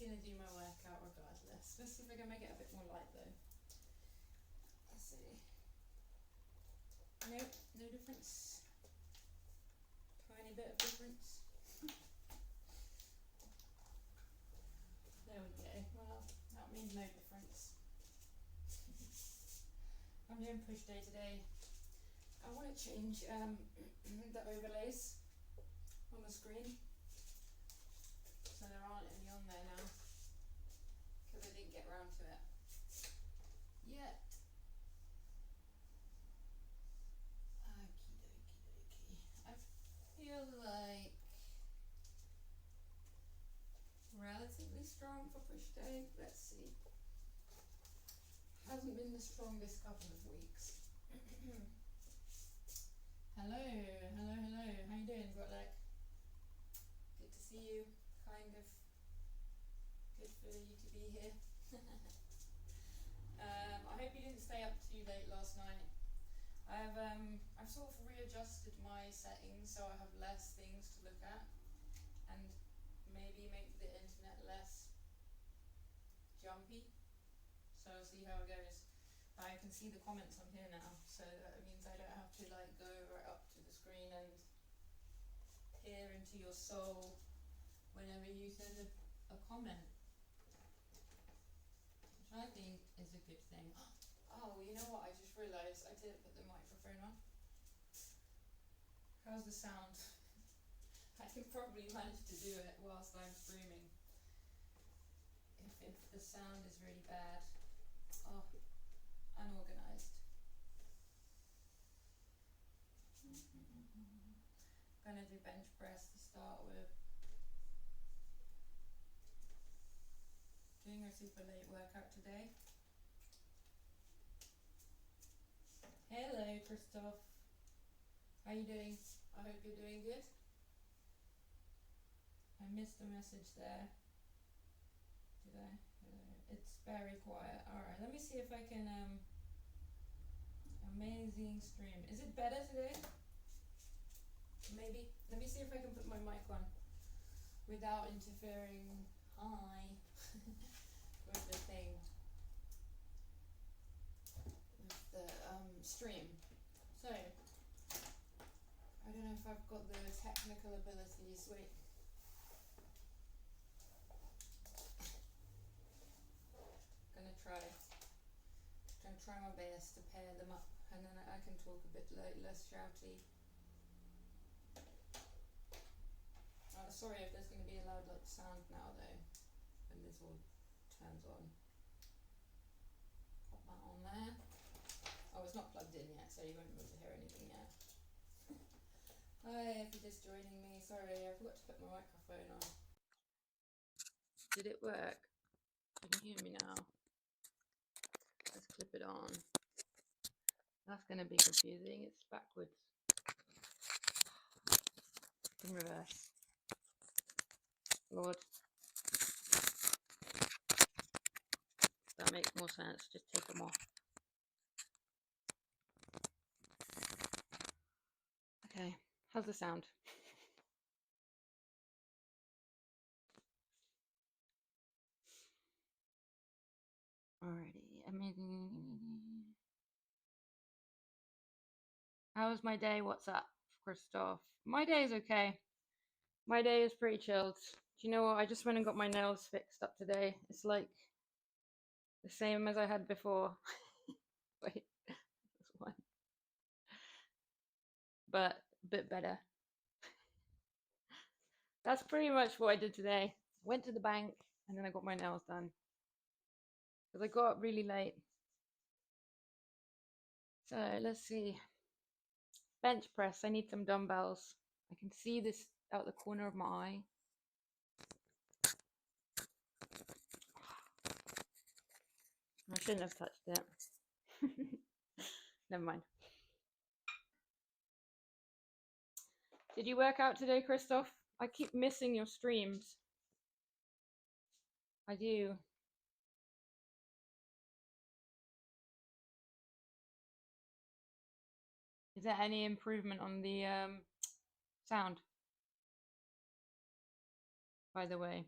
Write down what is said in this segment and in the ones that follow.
gonna do my workout regardless. Let's see if I can make it a bit more light though. Let's see. Nope, no difference. Tiny bit of difference. There we go. Well, that means no difference. I'm doing push day today. I want to change the overlays on the screen, so there aren't any on there now because I didn't get around to it yet. Okie dokie dokie. I feel like relatively strong for push day. Let's see. Hasn't been the strongest couple of weeks. Hello, hello, hello. How you doing, Grotleg? Good to see you. Kind of good for you to be here. I hope you didn't stay up too late last night. I've sort of readjusted my settings so I have less things to look at, and maybe make the internet less jumpy. So I'll see how it goes. I can see the comments on here now, so that means I don't have to like go right up to the screen and peer into your soul whenever you send a comment, which I think is a good thing. Oh, you know what? I just realised I didn't put the microphone on. How's the sound? I can probably manage to do it whilst I'm streaming. If the sound is really bad. Oh, unorganised. Gonna do bench press to start with. Doing a super late workout today. Hello, Christoph. How you doing? I hope you're doing good. I missed a message there. Did I? It's very quiet. Alright, let me see if I can amazing stream. Is it better today? Maybe. Let me see if I can put my mic on without interfering. Hi. With the thing. With the stream. So I don't know if I've got the technical abilities. Wait. Gonna try my best to pair them up, and then I can talk a bit less shouty. Sorry if there's going to be a loud sound now though, when this all turns on. Pop that on there. Oh, it's not plugged in yet, so you won't be able to hear anything yet. Hi, if you're just joining me, sorry, I forgot to put my microphone on. Did it work? Can you hear me now? Let's clip it on. That's going to be confusing. It's backwards. In reverse. Lord. That makes more sense. Just take them off. Okay. How's the sound? Alrighty. Amazing. How was my day? What's up, Christoph? My day is okay. My day is pretty chilled. Do you know what? I just went and got my nails fixed up today. It's like the same as I had before. Wait, this one. But a bit better. That's pretty much what I did today. Went to the bank and then I got my nails done. Because I got up really late. So let's see. Bench press. I need some dumbbells. I can see this out the corner of my eye. I shouldn't have touched it. Never mind. Did you work out today, Christoph? I keep missing your streams. I do. Is there any improvement on the sound? By the way.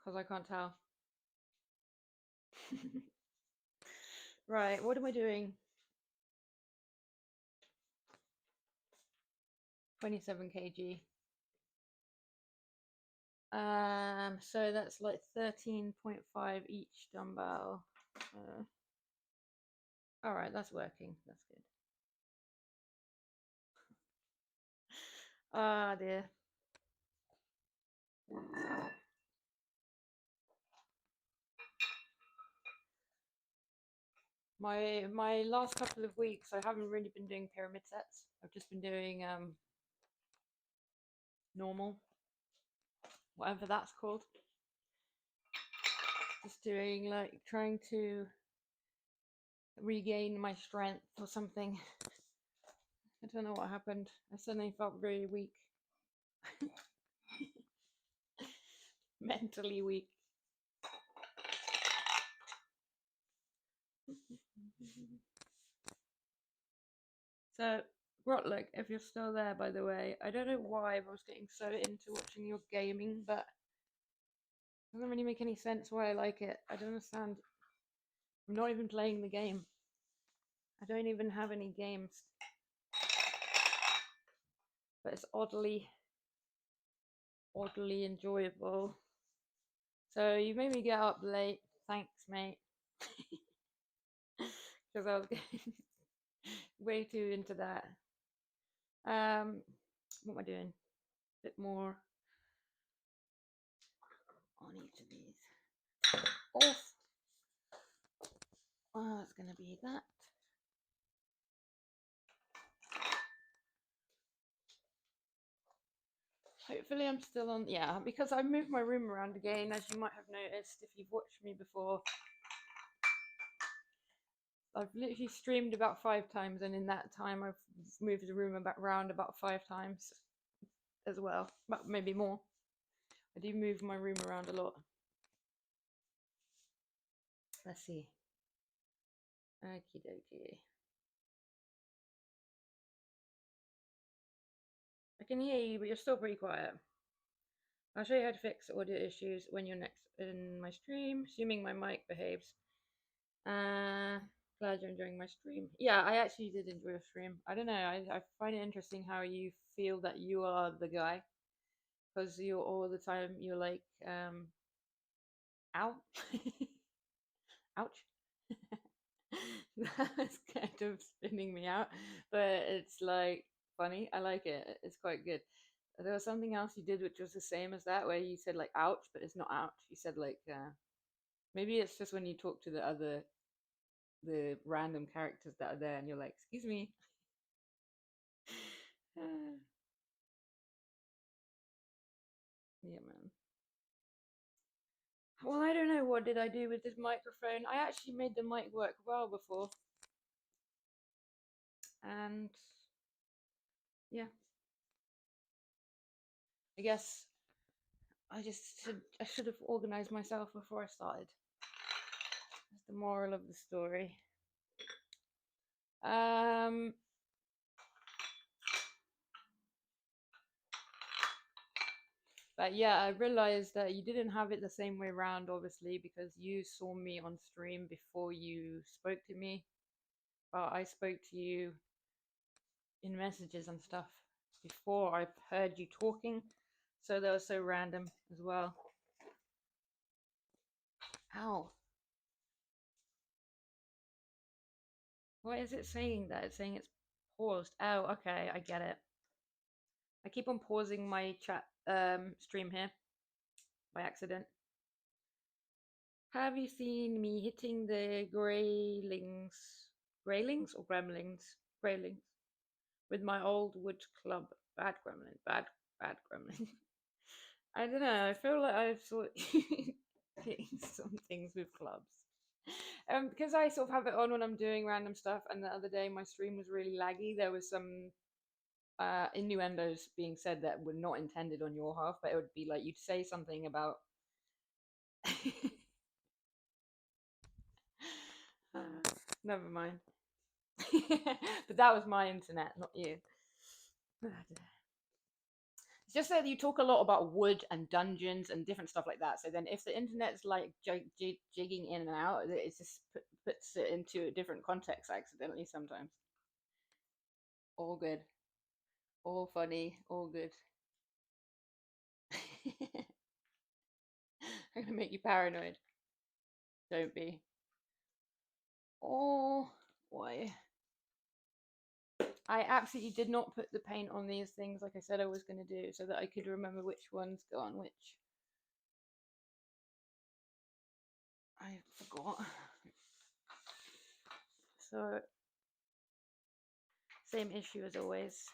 because I can't tell. Right, what am I doing? 27 kg. So that's like 13.5 each dumbbell. All right, that's working. That's good. Ah, dear. My last couple of weeks, I haven't really been doing pyramid sets. I've just been doing normal, whatever that's called. Just doing like trying to regain my strength or something. I don't know what happened. I suddenly felt really weak. Mentally weak. So, Grotlick, if you're still there, by the way, I don't know why I was getting so into watching your gaming, but it doesn't really make any sense why I like it. I don't understand. I'm not even playing the game. I don't even have any games. But it's oddly enjoyable. So you made me get up late. Thanks, mate. Because I was getting way too into that. What am I doing? A bit more on each of these. Off. Oh, it's gonna be that. Hopefully I'm still on, yeah, because I moved my room around again, as you might have noticed if you've watched me before. I've literally streamed about 5 times, and in that time I've moved the room around about 5 times as well, but maybe more. I do move my room around a lot. Let's see. Okie dokie. I can hear you, but you're still pretty quiet. I'll show you how to fix audio issues when you're next in my stream, assuming my mic behaves. Glad you're enjoying my stream. Yeah, I actually did enjoy a stream. I don't know, I find it interesting how you feel that you are the guy. Because you're all the time, you're like, ow. Ouch. That's kind of spinning me out, but it's like funny. I like it. It's quite good. There was something else you did which was the same as that, where you said like ouch, but it's not ouch. You said like maybe it's just when you talk to the random characters that are there, and you're like, excuse me. Yeah, man. Well, I don't know what did I do with this microphone. I actually made the mic work well before, and yeah, I guess I should have organized myself before I started. That's the moral of the story. But yeah, I realized that you didn't have it the same way around, obviously, because you saw me on stream before you spoke to me. But I spoke to you in messages and stuff before I've heard you talking. So that was so random as well. Ow. What is it saying that? It's saying it's paused. Oh, okay, I get it. I keep on pausing my chat stream here by accident. Have you seen me hitting the graylings or gremlins? Graylings with my old wood club. Bad gremlin, bad gremlin. I don't know. I feel like I've sort of hitting some things with clubs. Because I sort of have it on when I'm doing random stuff, and the other day my stream was really laggy. There was some innuendos being said that were not intended on your half, but it would be like you'd say something about never mind. But that was my internet, not you. It's just that you talk a lot about wood and dungeons and different stuff like that. So then, if the internet's like jigging in and out, it just puts it into a different context accidentally sometimes. All good, all funny, all good. I'm gonna make you paranoid. Don't be. Oh, why? I absolutely did not put the paint on these things like I said I was going to do so that I could remember which ones go on which. I forgot. So, same issue as always.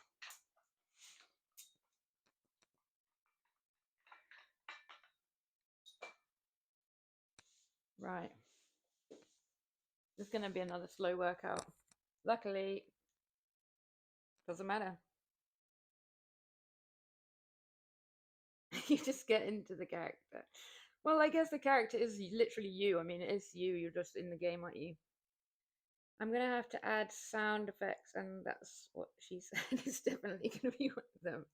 Right. It's going to be another slow workout. Luckily, doesn't matter. You just get into the character. Well, I guess the character is literally you. I mean, it is you. You're just in the game, aren't you? I'm gonna have to add sound effects, and that's what she said. It's definitely gonna be one of them.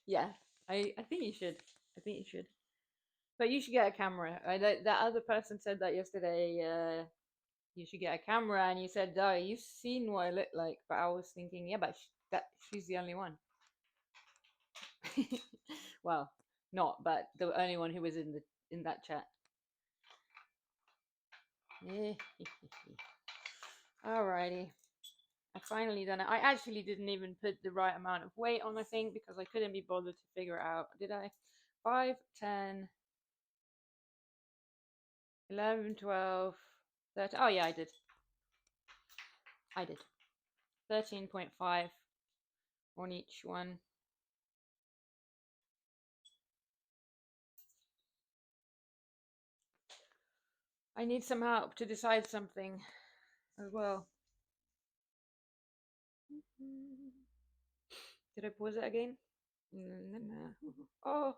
Yeah, I think you should. I think you should. But you should get a camera. That other person said that yesterday. You should get a camera, and you said, "Oh, you've seen what I look like." But I was thinking, yeah, but she's the only one. Well, not, but the only one who was in that chat. Alrighty. I finally done it. I actually didn't even put the right amount of weight on the thing because I couldn't be bothered to figure it out. Did I? 5, 10, 11, 12, 13. Oh, yeah, I did. I did. 13.5 on each one. I need some help to decide something as well. Did I pause it again? Oh,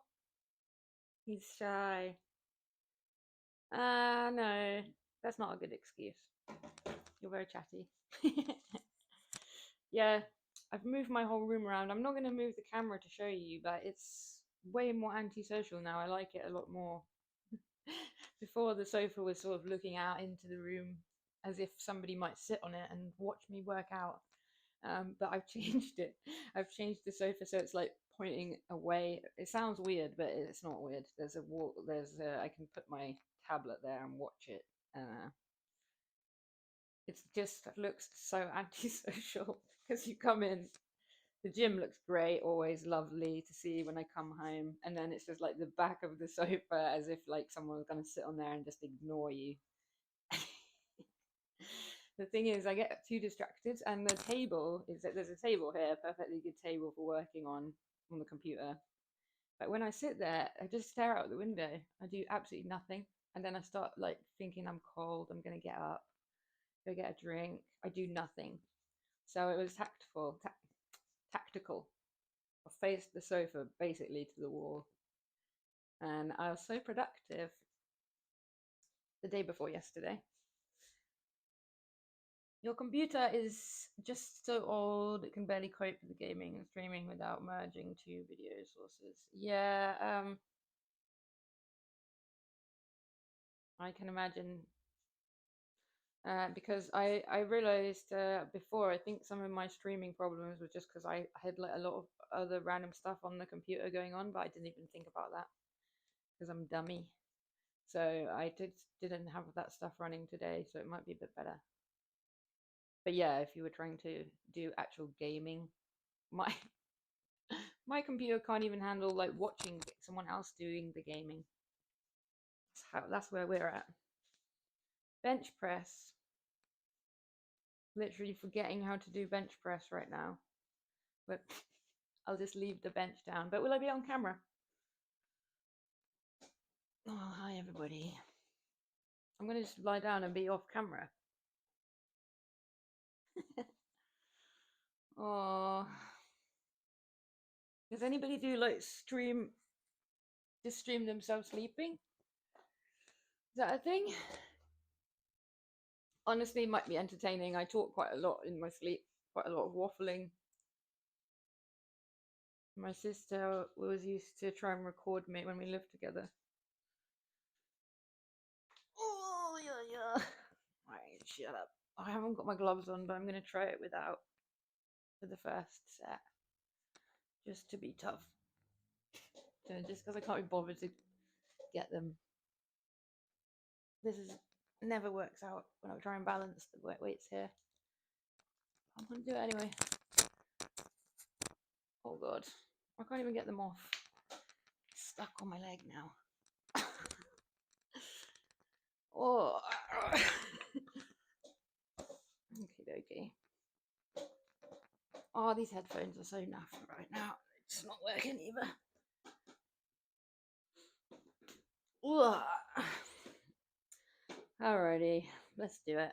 he's shy. No, that's not a good excuse. You're very chatty. Yeah, I've moved my whole room around. I'm not going to move the camera to show you, but it's way more antisocial now. I like it a lot more. Before, the sofa was sort of looking out into the room as if somebody might sit on it and watch me work out. But I've changed it. I've changed the sofa so it's like pointing away. It sounds weird, but it's not weird. There's a wall. I can put my tablet there and watch it. It just looks so antisocial because you come in, the gym looks great, always lovely to see when I come home, and then it's just like the back of the sofa as if like someone was going to sit on there and just ignore you. The thing is, I get too distracted, and the table is that there's a table here, a perfectly good table for working on the computer. But when I sit there, I just stare out the window. I do absolutely nothing, and then I start like thinking I'm cold. I'm gonna get up, go get a drink. I do nothing. So it was tactical. I faced the sofa basically to the wall, and I was so productive the day before yesterday. Your computer is just so old it can barely cope with the gaming and streaming without merging two video sources. Yeah, I can imagine. Because I realized before, I think some of my streaming problems were just because I had like a lot of other random stuff on the computer going on, but I didn't even think about that because I'm dummy. So I didn't have that stuff running today, so it might be a bit better. But yeah, if you were trying to do actual gaming, my my computer can't even handle like watching someone else doing the gaming. That's where we're at. Bench press. Literally forgetting how to do bench press right now. But I'll just leave the bench down. But will I be on camera? Oh, hi everybody. I'm gonna just lie down and be off camera. Oh, does anybody do like stream themselves sleeping? Is that a thing? Honestly, it might be entertaining. I talk quite a lot in my sleep, quite a lot of waffling. My sister was used to try and record me when we lived together. Oh, yeah. Alright, shut up. I haven't got my gloves on, but I'm going to try it without for the first set. Just to be tough. So just because I can't be bothered to get them. This is never works out when I try and balance the weights here. I'm going to do it anyway. Oh god. I can't even get them off. It's stuck on my leg now. Oh. Okie dokie. Oh, these headphones are so naff right now. It's not working either. Alrighty, let's do it.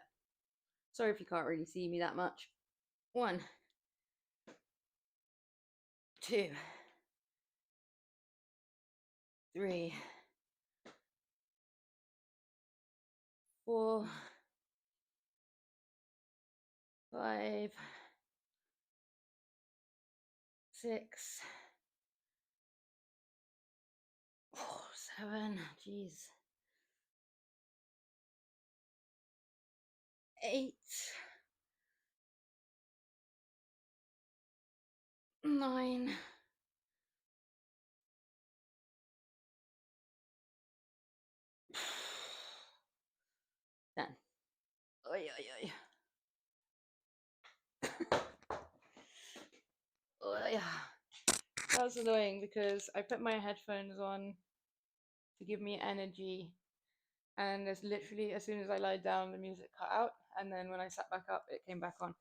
Sorry if you can't really see me that much. 1, 2, 3, 4, 5, 6, 7, jeez, 8, 9, 10. Oy, oy, oy. Oh, yeah. That's annoying because I put my headphones on to give me energy, and it's literally as soon as I lied down, the music cut out, and then when I sat back up, it came back on.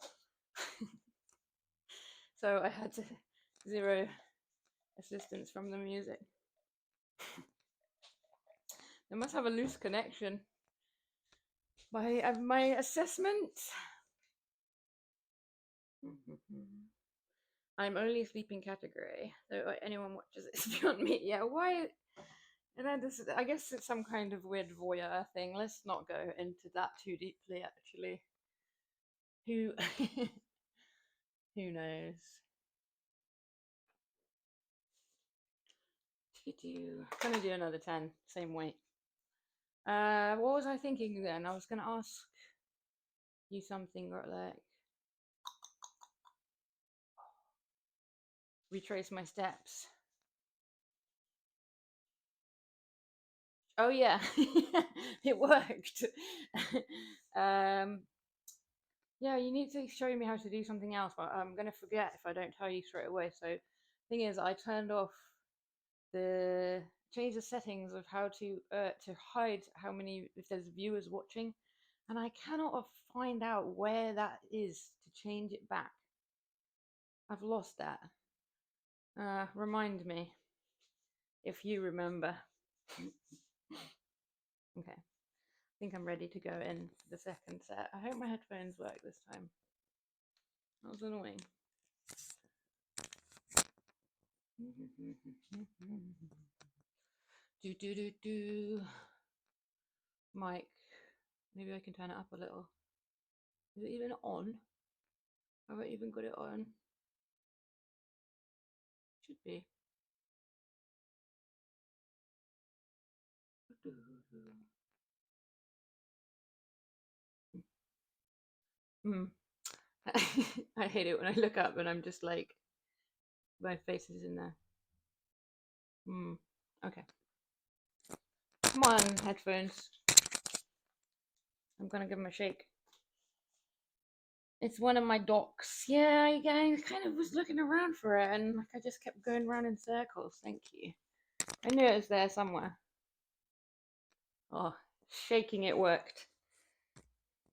So I had to zero assistance from the music. They must have a loose connection. My assessment. I'm only sleeping category. So anyone watches it's beyond me. Yeah, why? And then this, I guess it's some kind of weird voyeur thing. Let's not go into that too deeply. Actually, who who knows? Gonna do another 10, same weight. What was I thinking then? I was gonna ask you something or like retrace my steps. Oh yeah, it worked. Yeah, you need to show me how to do something else, but I'm gonna forget if I don't tell you straight away. So, thing is, I turned off change the settings of how to hide how many if there's viewers watching, and I cannot find out where that is to change it back. I've lost that. Remind me if you remember. Okay, I think I'm ready to go in for the second set. I hope my headphones work this time. That was annoying. Do. Mic. Maybe I can turn it up a little. Is it even on? I haven't even got it on. Should be. I hate it when I look up and I'm just like, my face is in there. Okay. Come on, headphones. I'm gonna give them a shake. It's one of my docks. Yeah, I kind of was looking around for it and like I just kept going around in circles. Thank you. I knew it was there somewhere. Oh, shaking it worked.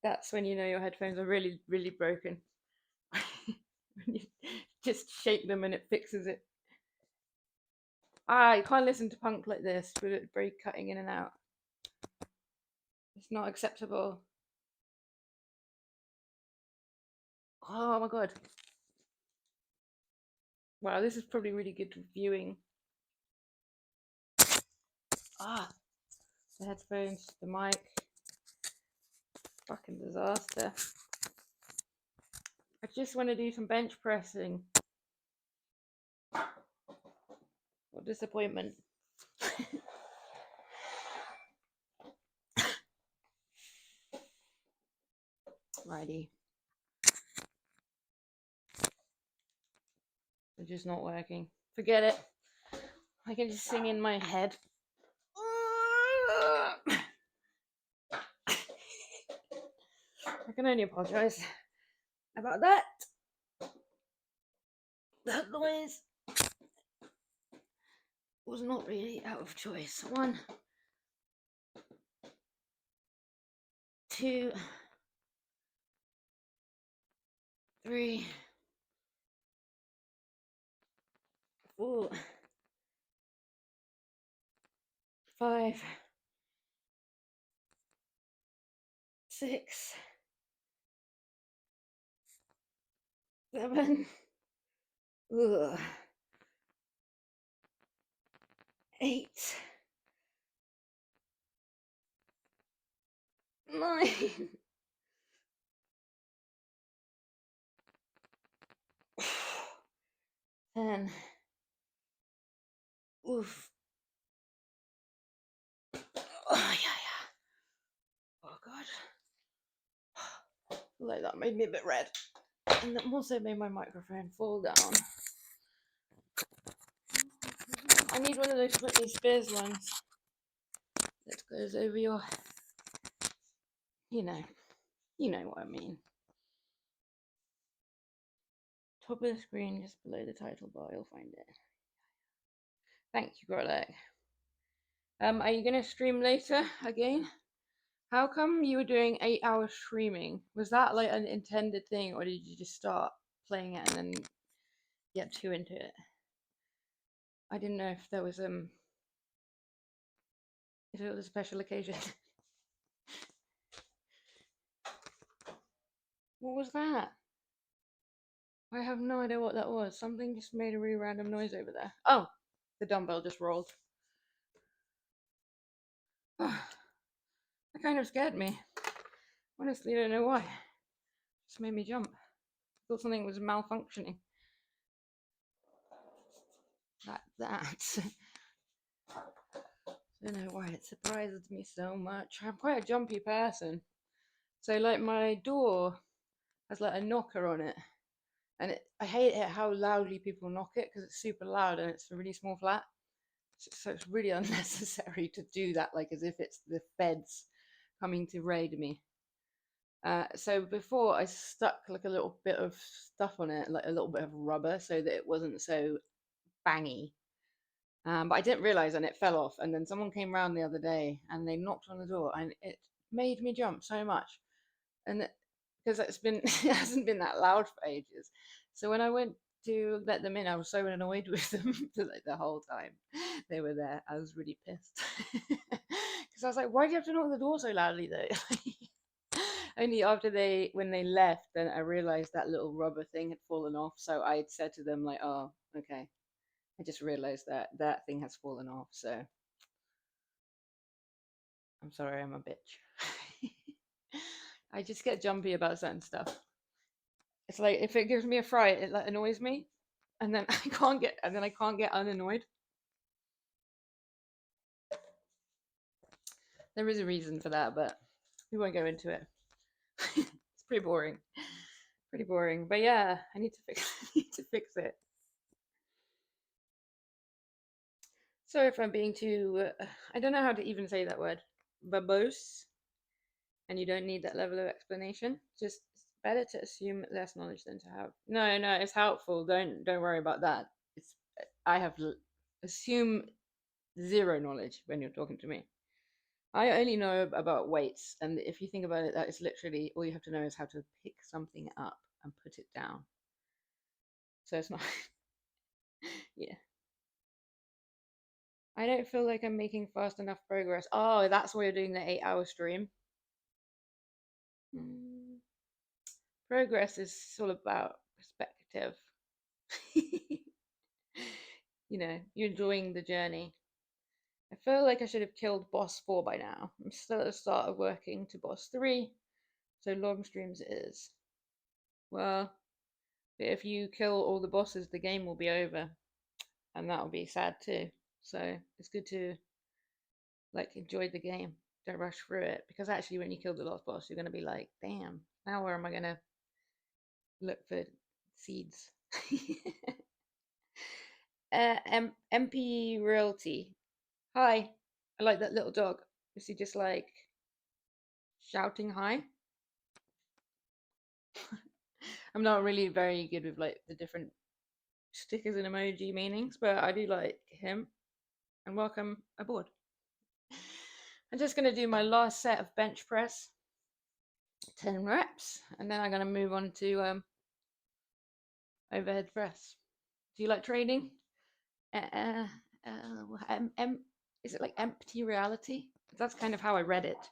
That's when you know your headphones are really, really broken. When you just shake them and it fixes it. You can't listen to punk like this with it very cutting in and out. It's not acceptable. Oh my god. Wow, this is probably really good viewing. The headphones, the mic. Fucking disaster. I just want to do some bench pressing. What disappointment. Righty. They're just not working. Forget it. I can just sing in my head. I can only apologize about that. That noise was not really out of choice. 1, 2, 3, 4, 5, 6, 7, 8, 9, 10. Oof. Oh, yeah. Oh, God. Like that made me a bit red. And that also made my microphone fall down. I need one of those Britney Spears ones that goes over your... You know what I mean. Top of the screen, just below the title bar, you'll find it. Thank you, Grolek. Are you going to stream later again? How come you were doing 8 hours streaming? Was that like an intended thing, or did you just start playing it and then get too into it? I didn't know if there was if it was a special occasion. What was that? I have no idea what that was. Something just made a really random noise over there. Oh, the dumbbell just rolled. That kind of scared me. Honestly, I don't know why. It just made me jump. I thought something was malfunctioning. That. I don't know why it surprises me so much. I'm quite a jumpy person. So like my door has like a knocker on it. And I hate it how loudly people knock it because it's super loud and it's a really small flat. So it's really unnecessary to do that, like as if it's the feds coming to raid me. So before I stuck like a little bit of stuff on it, like a little bit of rubber, so that it wasn't so bangy. But I didn't realize, and it fell off. And then someone came round the other day, and they knocked on the door, and it made me jump so much. And because it hasn't been that loud for ages. So when I went to let them in, I was so annoyed with them like the whole time they were there. I was really pissed because I was like, why do you have to knock the door so loudly though? Only after when they left, then I realized that little rubber thing had fallen off. So I had said to them like, oh, okay, I just realized that thing has fallen off. So I'm sorry, I'm a bitch. I just get jumpy about certain stuff. It's like if it gives me a fright, it like annoys me, and then I can't get unannoyed. There is a reason for that, but we won't go into it. It's pretty boring. Pretty boring. But yeah, I need to fix it. Sorry if I'm being too I don't know how to even say that word. Verbose. And you don't need that level of explanation. Just it's better to assume less knowledge than to have. No, it's helpful. Don't worry about that. It's I have assume zero knowledge when you're talking to me. I only know about weights, and if you think about it, that is literally all you have to know is how to pick something up and put it down. So it's not, yeah. I don't feel like I'm making fast enough progress. Oh, that's why you're doing the 8-hour stream. Progress is all about perspective. You're enjoying the journey. I feel like I should have killed boss 4 by now. I'm still at the start of working to boss 3, so long streams it is. Well, if you kill all the bosses, the game will be over. and that'll be sad too. So it's good to like enjoy the game. Don't rush through it because actually, when you kill the last boss, you're gonna be like, "Damn, now where am I gonna look for seeds?" MP Realty. Hi, I like that little dog. Is he just like shouting hi? I'm not really very good with like the different stickers and emoji meanings, but I do like him. And welcome aboard. I'm just gonna do my last set of bench press, 10 reps, and then I'm gonna move on to overhead press. Do you like training? Uh, is it like empty reality? That's kind of how I read it.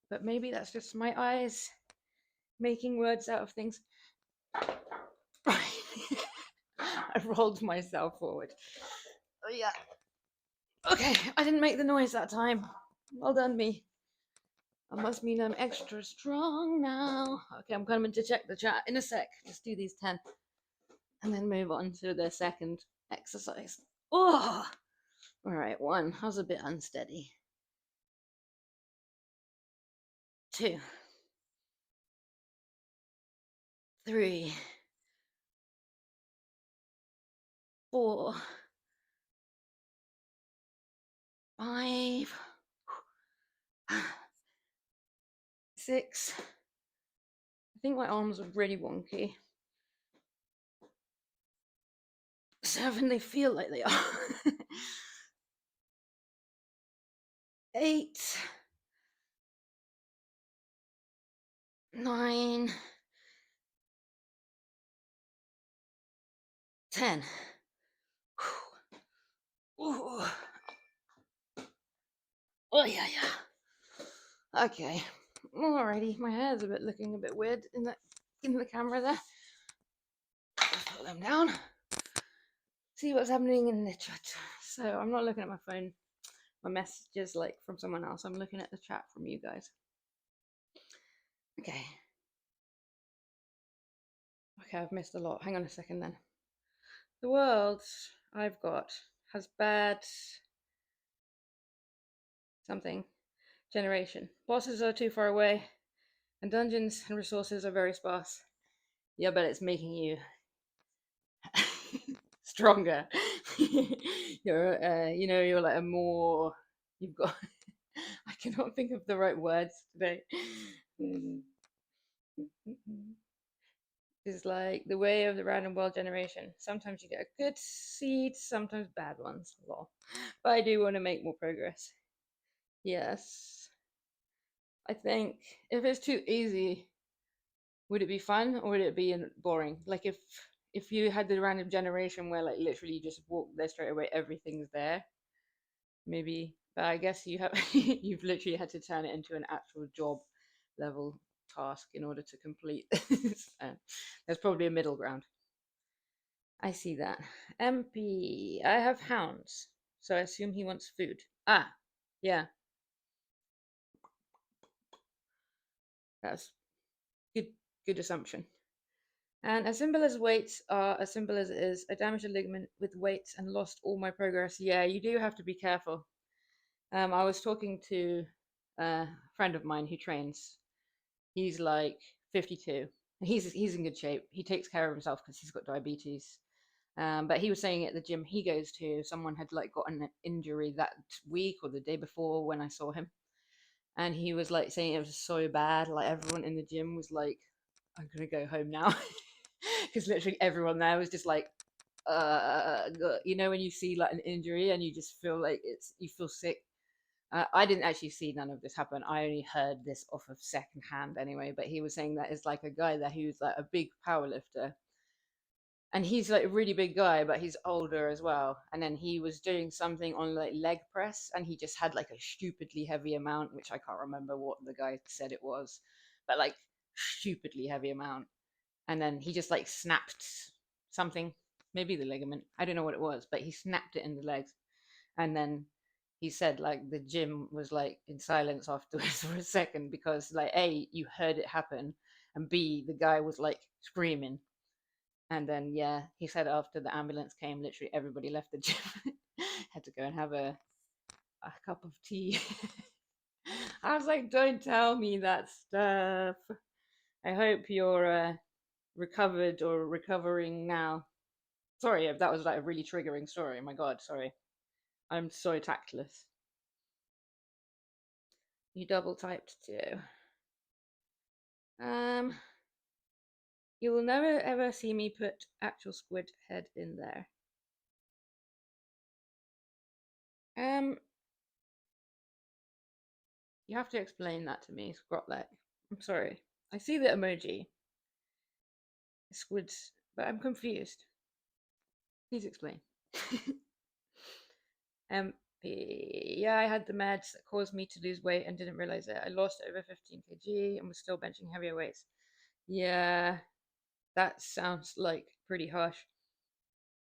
But maybe that's just my eyes making words out of things. I rolled myself forward. Oh, yeah. Okay, I didn't make the noise that time. Well done, me. That must mean I'm extra strong now. Okay, I'm coming to check the chat in a sec. Just do these 10 and then move on to the second exercise. Oh! All right, 1. I was a bit unsteady. 2. 3. 4. 5. 6. I think my arms are really wonky. 7. They feel like they are. 8. 9. 10. Ooh. Oh yeah, yeah. Okay. Alrighty, my hair's looking a bit weird in the camera there. Let's put them down. See what's happening in the chat. So I'm not looking at my phone, my messages like from someone else. I'm looking at the chat from you guys. Okay. Okay, I've missed a lot. Hang on a second then. The world I've got has bad something generation. Bosses are too far away, and dungeons and resources are very sparse. Yeah, but it's making you stronger. You're like a more. You've got. I cannot think of the right words today. Is like the way of the random world generation. Sometimes you get good seeds, sometimes bad ones. Lol. But I do want to make more progress. Yes. I think if it's too easy, would it be fun or would it be boring? Like if you had the random generation where like literally you just walk there straight away, everything's there. Maybe, but I guess you have you've literally had to turn it into an actual job level task in order to complete. There's probably a middle ground. I see that. MP, I have hounds, so I assume he wants food. Ah, yeah, that's good. Good assumption. And as simple as weights are as simple as it is, I damaged a ligament with weights and lost all my progress. Yeah, you do have to be careful. I was talking to a friend of mine who trains. He's like 52. He's in good shape. He takes care of himself because he's got diabetes. But he was saying at the gym he goes to, someone had like gotten an injury that week or the day before when I saw him, and he was like saying it was so bad. Like everyone in the gym was like, "I'm gonna go home now," because literally everyone there was just like, when you see like an injury and you just feel like you feel sick. I didn't actually see none of this happen. I only heard this off of second hand anyway. But he was saying that it's like a guy there who's like a big power lifter, and he's like a really big guy, but he's older as well. And then he was doing something on like leg press, and he just had like a stupidly heavy amount, which I can't remember what the guy said it was, but like stupidly heavy amount. And then he just like snapped something, maybe the ligament. I don't know what it was, but he snapped it in the legs. And then he said like the gym was like in silence afterwards for a second because like A, you heard it happen, and B, the guy was like screaming. And then, yeah, he said after the ambulance came, literally everybody left the gym. Had to go and have a cup of tea. I was like, don't tell me that stuff. I hope you're recovered or recovering now. Sorry if that was like a really triggering story. Oh my God, sorry. I'm so tactless. You double typed too. Um, you will never ever see me put actual squid head in there. Um, you have to explain that to me, Scrotlet. I'm sorry. I see the emoji, squids, but I'm confused. Please explain. Yeah, I had the meds that caused me to lose weight and didn't realize it. I lost over 15 kg and was still benching heavier weights. Yeah, that sounds like pretty harsh.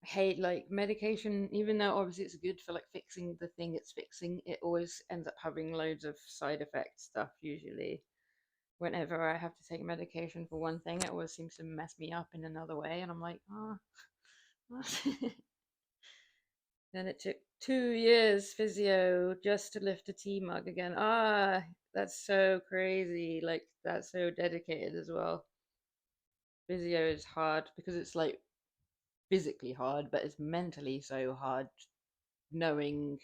I hate like medication, even though obviously it's good for like fixing the thing it's fixing, it always ends up having loads of side effect stuff usually. Whenever I have to take medication for one thing, it always seems to mess me up in another way, and I'm like, oh. Then it took 2 years physio just to lift a tea mug again. Ah, that's so crazy. Like, that's so dedicated as well. Physio is hard because it's like physically hard, but it's mentally so hard knowing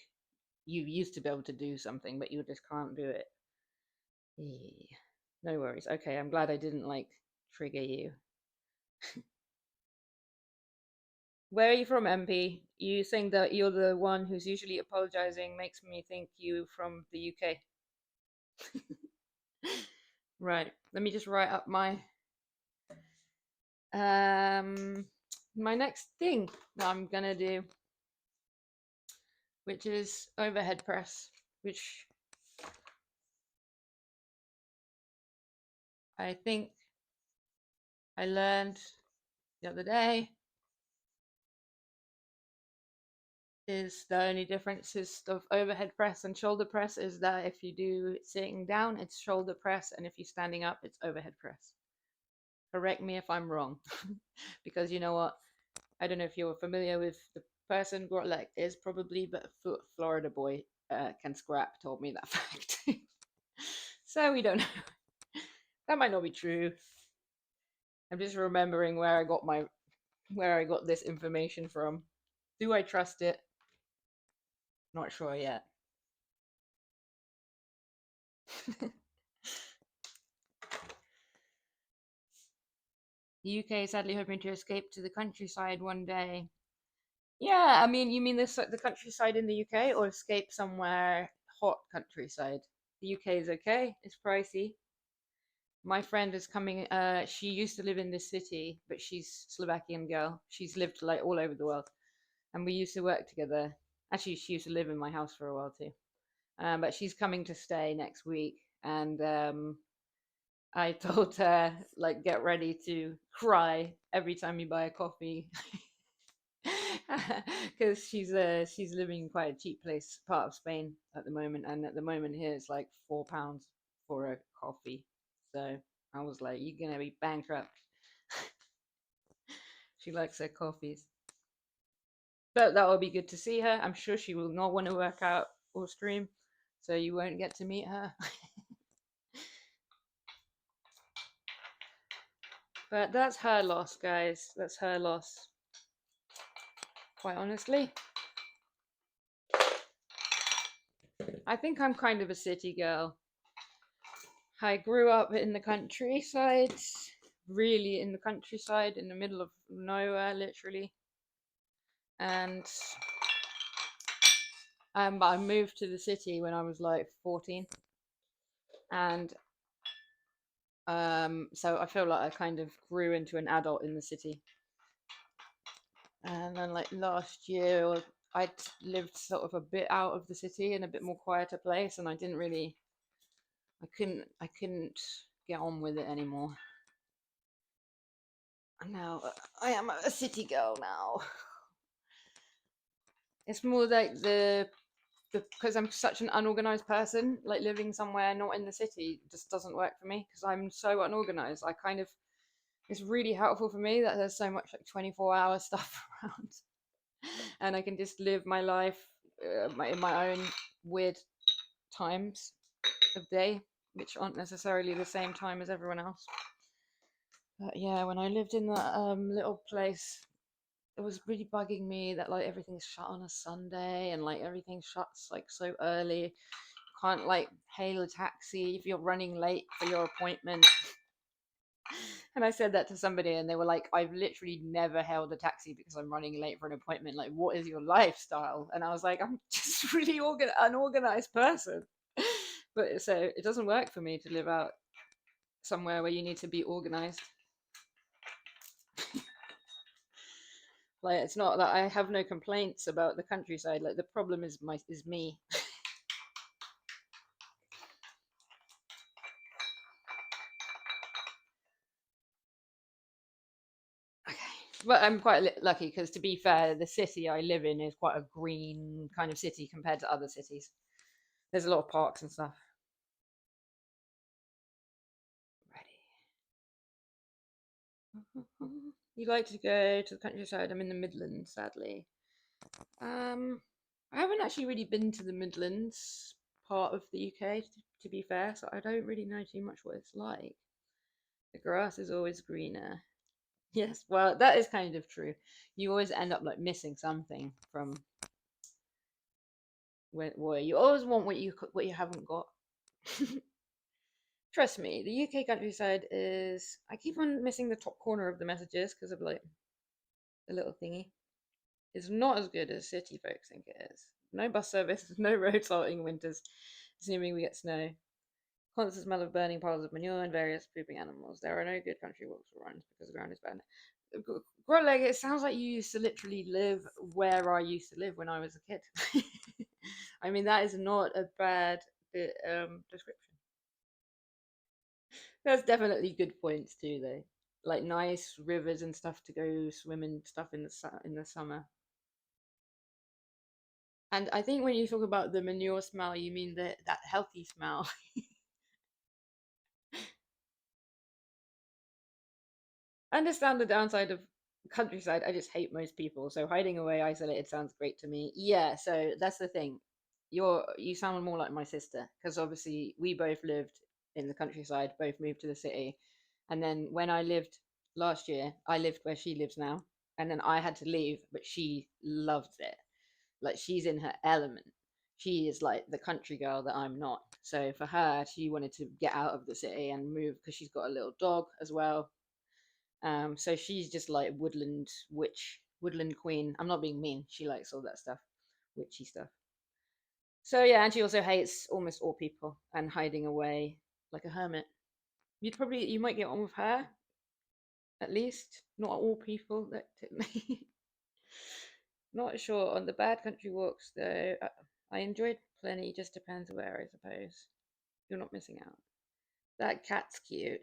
you used to be able to do something, but you just can't do it. Yeah. No worries. Okay, I'm glad I didn't like trigger you. Where are you from, MP? You saying that you're the one who's usually apologizing makes me think you from the UK. Right. Let me just write up um my next thing that I'm gonna do, which is overhead press, which I think I learned the other day is the only differences of overhead press and shoulder press is that if you do it sitting down, it's shoulder press, and if you're standing up, it's overhead press. Correct me if I'm wrong, because you know what? I don't know if you're familiar with the person Grotleg is probably, but Florida boy can scrap told me that fact. So we don't know. That might not be true. I'm just remembering where I got this information from. Do I trust it? Not sure yet. The UK is sadly hoping to escape to the countryside one day. Yeah, I mean, you mean the countryside in the UK or escape somewhere hot countryside? The UK is okay. It's pricey. My friend is coming. She used to live in this city, but she's Slovakian girl. She's lived like all over the world, and we used to work together. Actually, she used to live in my house for a while too. But she's coming to stay next week, and I told her like get ready to cry every time you buy a coffee, because she's living in quite a cheap place, part of Spain at the moment, and at the moment here it's like £4 for a coffee. So I was like, you're gonna be bankrupt. She likes her coffees, but that will be good to see her. I'm sure she will not want to work out or stream, so you won't get to meet her. But that's her loss, guys. That's her loss. Quite honestly, I think I'm kind of a city girl. I grew up in the countryside, really in the countryside, in the middle of nowhere, literally. And I moved to the city when I was like 14, and so I feel like I kind of grew into an adult in the city. And then like last year, I'd lived sort of a bit out of the city in a bit more quieter place, and I couldn't get on with it anymore. And now I am a city girl now. It's more like the because I'm such an unorganized person, like living somewhere not in the city just doesn't work for me because I'm so unorganized. I kind of It's really helpful for me that there's so much like 24-hour stuff around, and I can just live my life in my own weird times of day, which aren't necessarily the same time as everyone else. But yeah, when I lived in that little place, it was really bugging me that like everything's shut on a Sunday and like everything shuts like so early. Can't like hail a taxi if you're running late for your appointment. And I said that to somebody, and they were like, "I've literally never hailed a taxi because I'm running late for an appointment. Like, what is your lifestyle?" And I was like, "I'm just really unorganized person." But so it doesn't work for me to live out somewhere where you need to be organized. Like, it's not that I have no complaints about the countryside. Like, the problem is me. Okay. But I'm quite lucky because, to be fair, the city I live in is quite a green kind of city compared to other cities. There's a lot of parks and stuff. Ready. You like to go to the countryside? I'm in the Midlands, sadly. I haven't actually really been to the Midlands part of the UK, to be fair, so I don't really know too much what it's like. The grass is always greener. Yes, well, that is kind of true. You always end up like missing something from where you always want what you haven't got. Trust me, the UK countryside is. I keep on missing the top corner of the messages because of like the little thingy. It's not as good as city folks think it is. No bus service, no road salting in winters, assuming we get snow. Constant smell of burning piles of manure and various pooping animals. There are no good country walks or runs because the ground is bad. Grotleg, it sounds like you used to literally live where I used to live when I was a kid. I mean, that is not a bad description. There's definitely good points too, though. Like nice rivers and stuff to go swim and stuff in the summer. And I think when you talk about the manure smell, you mean that healthy smell. I understand the downside of countryside. I just hate most people. So hiding away, isolated sounds great to me. Yeah, so that's the thing. You sound more like my sister because obviously we both lived in the countryside, both moved to the city. And then when I lived last year, I lived where she lives now. And then I had to leave, but she loved it. Like she's in her element. She is like the country girl that I'm not. So for her, she wanted to get out of the city and move because she's got a little dog as well. So she's just like woodland witch, woodland queen. I'm not being mean. She likes all that stuff, witchy stuff. So yeah, and she also hates almost all people and hiding away like a hermit. You might get on with her at least. Not all people that Not sure on the bad country walks though. I enjoyed plenty. Just depends where, I suppose. You're not missing out. That cat's cute.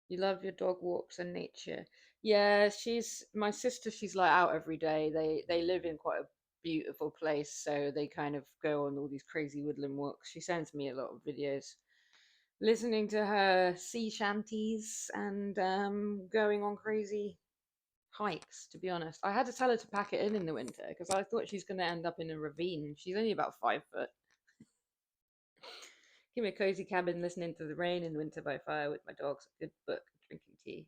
You love your dog walks and nature. Yeah, she's my sister. She's like out every day. They live in quite a beautiful place, so they kind of go on all these crazy woodland walks. She sends me a lot of videos, listening to her sea shanties and going on crazy hikes. To be honest, I had to tell her to pack it in the winter because I thought she's going to end up in a ravine. She's only about 5 foot. Give me a cozy cabin, listening to the rain in winter by fire with my dogs, a good book, drinking tea.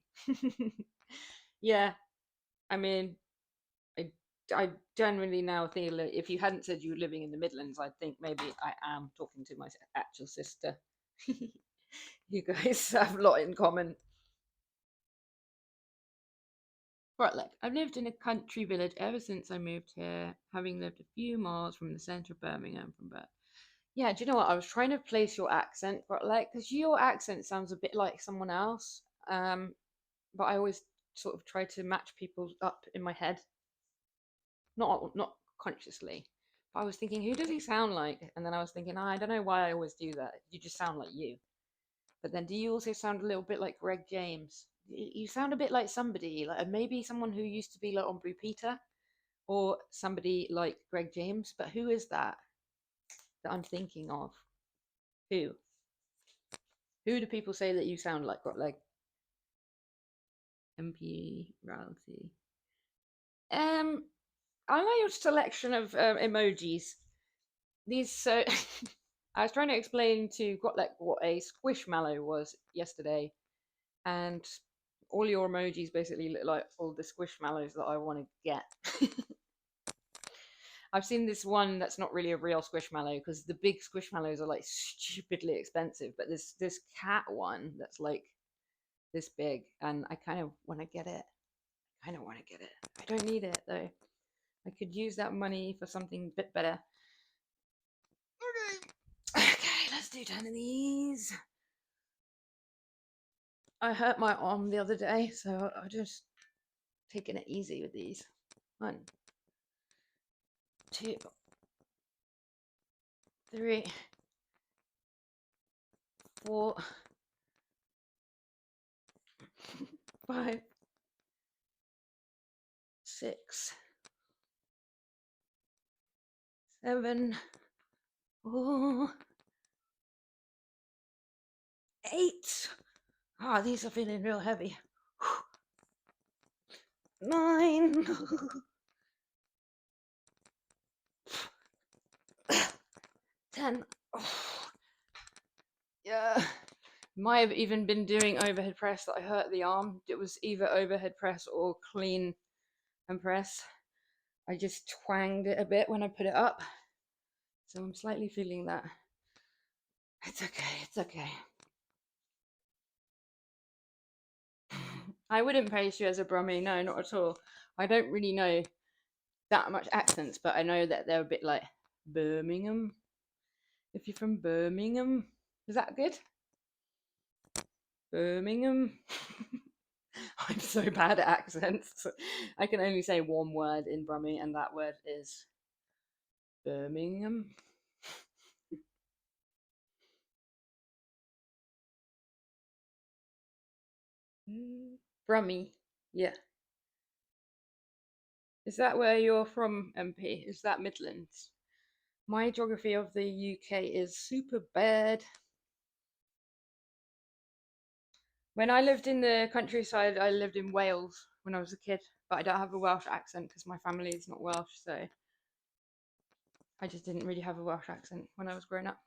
Yeah, I mean, I, I generally now feel that if you hadn't said you were living in the Midlands, I'd think maybe I am talking to my actual sister. You guys have a lot in common. Right, look, I've lived in a country village ever since I moved here, having lived a few miles from the centre of Birmingham from birth. Yeah, do you know what? I was trying to place your accent, but like, because your accent sounds a bit like someone else. But I always sort of try to match people up in my head, not consciously. But I was thinking, who does he sound like? And then I was thinking, I don't know why I always do that. You just sound like you. But then, do you also sound a little bit like Greg James? You sound a bit like somebody, like maybe someone who used to be like on Blue Peter, or somebody like Greg James. But who is that I'm thinking of? Who? Who do people say that you sound like? Like MP reality. I like your selection of emojis. These so I was trying to explain to Gotlek what a squishmallow was yesterday, and all your emojis basically look like all the squishmallows that I want to get. I've seen this one that's not really a real squishmallow because the big squishmallows are like stupidly expensive, but this cat one that's like this big, and I kind of want to get it. I don't want to get it. I don't need it though. I could use that money for something a bit better. Okay, let's do 10 of these. I hurt my arm the other day, so I just taking it easy with these. 1, 2, 3, 4, 5, 6, 7, 8. Ah, these are feeling real heavy. 9, 10. Yeah. Might have even been doing overhead press that I hurt the arm. It was either overhead press or clean and press. I just twanged it a bit when I put it up. So I'm slightly feeling that. It's okay, it's okay. I wouldn't praise you as a Brummie, no, not at all. I don't really know that much accents, but I know that they're a bit like Birmingham. If you're from Birmingham, is that good? Birmingham. I'm so bad at accents. I can only say one word in Brummie, and that word is Birmingham. Brummie, yeah. Is that where you're from, MP? Is that Midlands? My geography of the UK is super bad. When I lived in the countryside, I lived in Wales when I was a kid, but I don't have a Welsh accent because my family is not Welsh, so I just didn't really have a Welsh accent when I was growing up.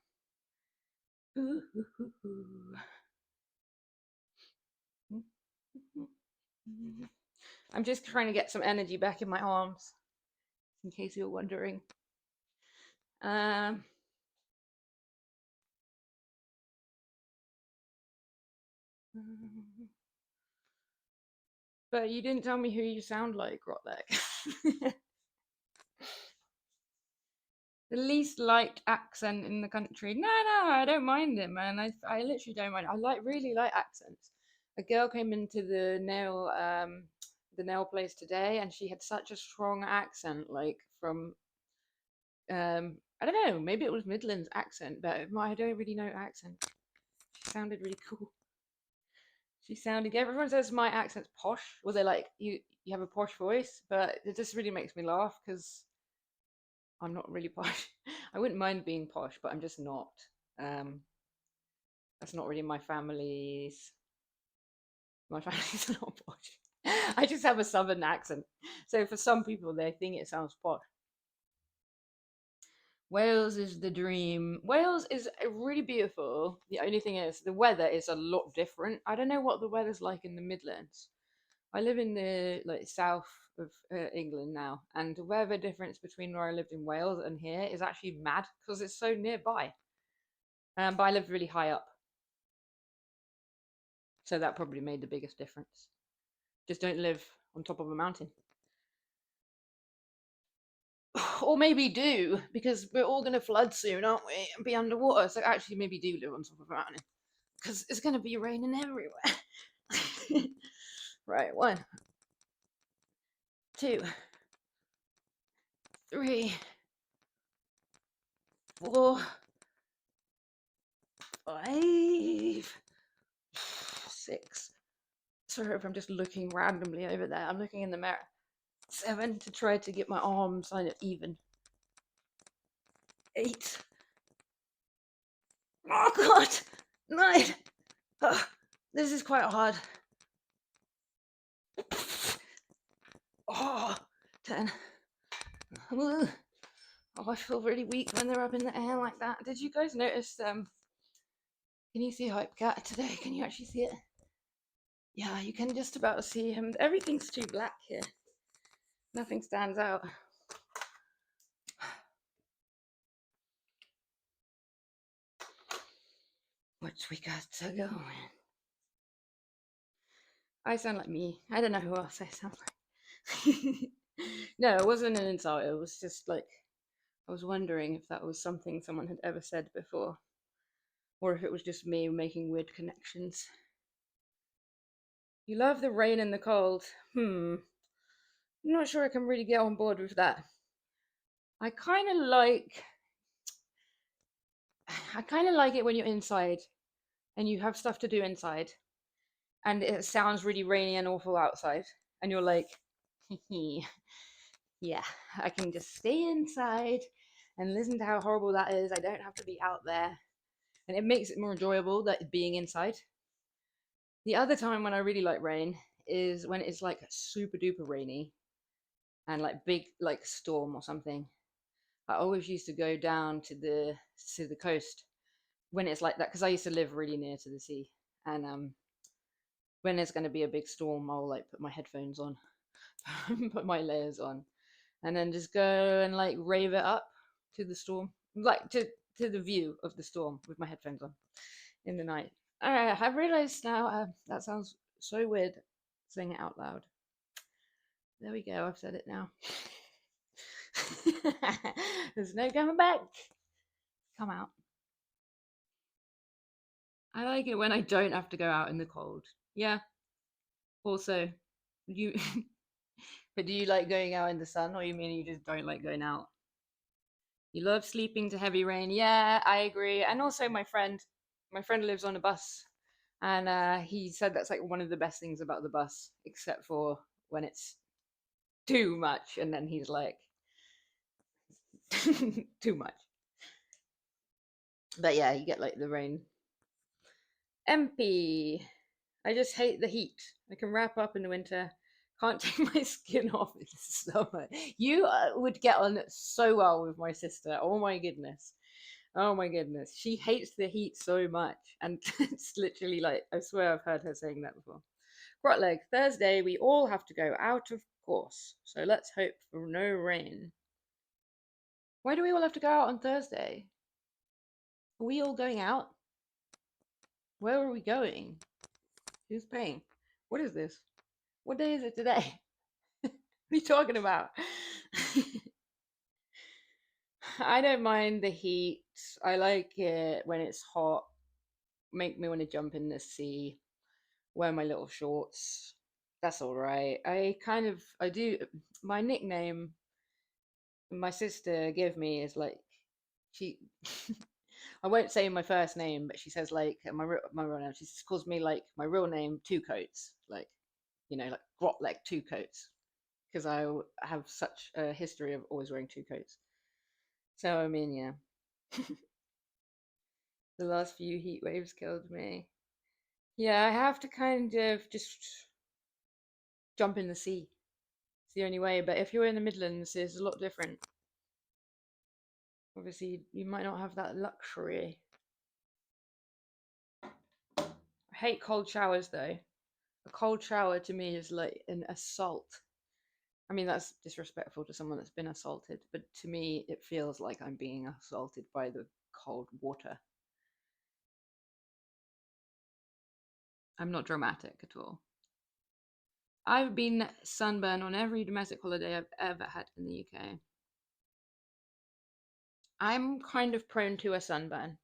I'm just trying to get some energy back in my arms, in case you're wondering. But you didn't tell me who you sound like, Grotlek. The least liked accent in the country. No, I don't mind it, man. I literally don't mind. I really like accents. A girl came into the nail place today, and she had such a strong accent, like from I don't know, maybe it was Midlands accent, but I don't really know accent. She sounded really cool. She sounded. Everyone says my accent's posh. Well, they're like you have a posh voice, but it just really makes me laugh because I'm not really posh. I wouldn't mind being posh, but I'm just not. That's not really my family's. My family's not posh. I just have a southern accent, so for some people they think it sounds posh. Wales is the dream. Wales is really beautiful. The only thing is the weather is a lot different. I don't know what the weather's like in the Midlands. I live in the like south of England now, and the weather difference between where I lived in Wales and here is actually mad because it's so nearby. But I lived really high up, so that probably made the biggest difference. Just don't live on top of a mountain. Or maybe do, because we're all going to flood soon, aren't we? And be underwater. So actually, maybe do live on top of a mountain, because it's going to be raining everywhere. Right, 1, 2, 3, 4, 5, 6. Sorry if I'm just looking randomly over there. I'm looking in the mirror. 7 to try to get my arms kind of even. 8. Oh god! 9. Oh, this is quite hard. Oh, 10. Ooh. Oh, I feel really weak when they're up in the air like that. Did you guys notice? Can you see Hype Cat today? Can you actually see it? Yeah, you can just about see him. Everything's too black here. Nothing stands out. What we got to go? I sound like me. I don't know who else I sound like. No, it wasn't an insult. It was just like I was wondering if that was something someone had ever said before, or if it was just me making weird connections. You love the rain and the cold. I'm not sure I can really get on board with that. I kind of like I kind of like it when you're inside and you have stuff to do inside and it sounds really rainy and awful outside and you're like, yeah, I can just stay inside and listen to how horrible that is. I don't have to be out there. And it makes it more enjoyable that being inside. The other time when I really like rain is when it's like super duper rainy and like big like storm or something. I always used to go down to the coast when it's like that because I used to live really near to the sea. And when there's going to be a big storm, I'll like put my headphones on, put my layers on, and then just go and like rave it up to the storm, like to the view of the storm with my headphones on in the night. I've realized now that sounds so weird saying it out loud. There we go. I've said it now. There's no coming back. Come out. I like it when I don't have to go out in the cold. Yeah. Also, you. But do you like going out in the sun, or you mean you just don't like going out? You love sleeping to heavy rain. Yeah, I agree. And also, my friend lives on a bus, and he said that's like one of the best things about the bus, except for when it's too much, and then he's like, too much. But yeah, you get like the rain. MP. I just hate the heat. I can wrap up in the winter. Can't take my skin off in the summer. You would get on so well with my sister. Oh my goodness. Oh my goodness. She hates the heat so much. And it's literally like, I swear I've heard her saying that before. Grotleg, Thursday, we all have to go out of course. So let's hope for no rain. Why do we all have to go out on Thursday? Are we all going out? Where are we going? Who's paying? What is this? What day is it today? What are you talking about? I don't mind the heat. I like it when it's hot. Make me want to jump in the sea, wear my little shorts. That's all right. I do. My nickname my sister gave me is like, she, I won't say my first name, but she says like my real name. She just calls me like my real name, Two Coats. Like, like grot like two coats. Because have such a history of always wearing two coats. So I mean, yeah, the last few heat waves killed me. Yeah, I have to kind of just jump in the sea. It's the only way. But if you're in the Midlands, it's a lot different. Obviously, you might not have that luxury. I hate cold showers though. A cold shower to me is like an assault. I mean, that's disrespectful to someone that's been assaulted, but to me, it feels like I'm being assaulted by the cold water. I'm not dramatic at all. I've been sunburned on every domestic holiday I've ever had in the UK. I'm kind of prone to a sunburn.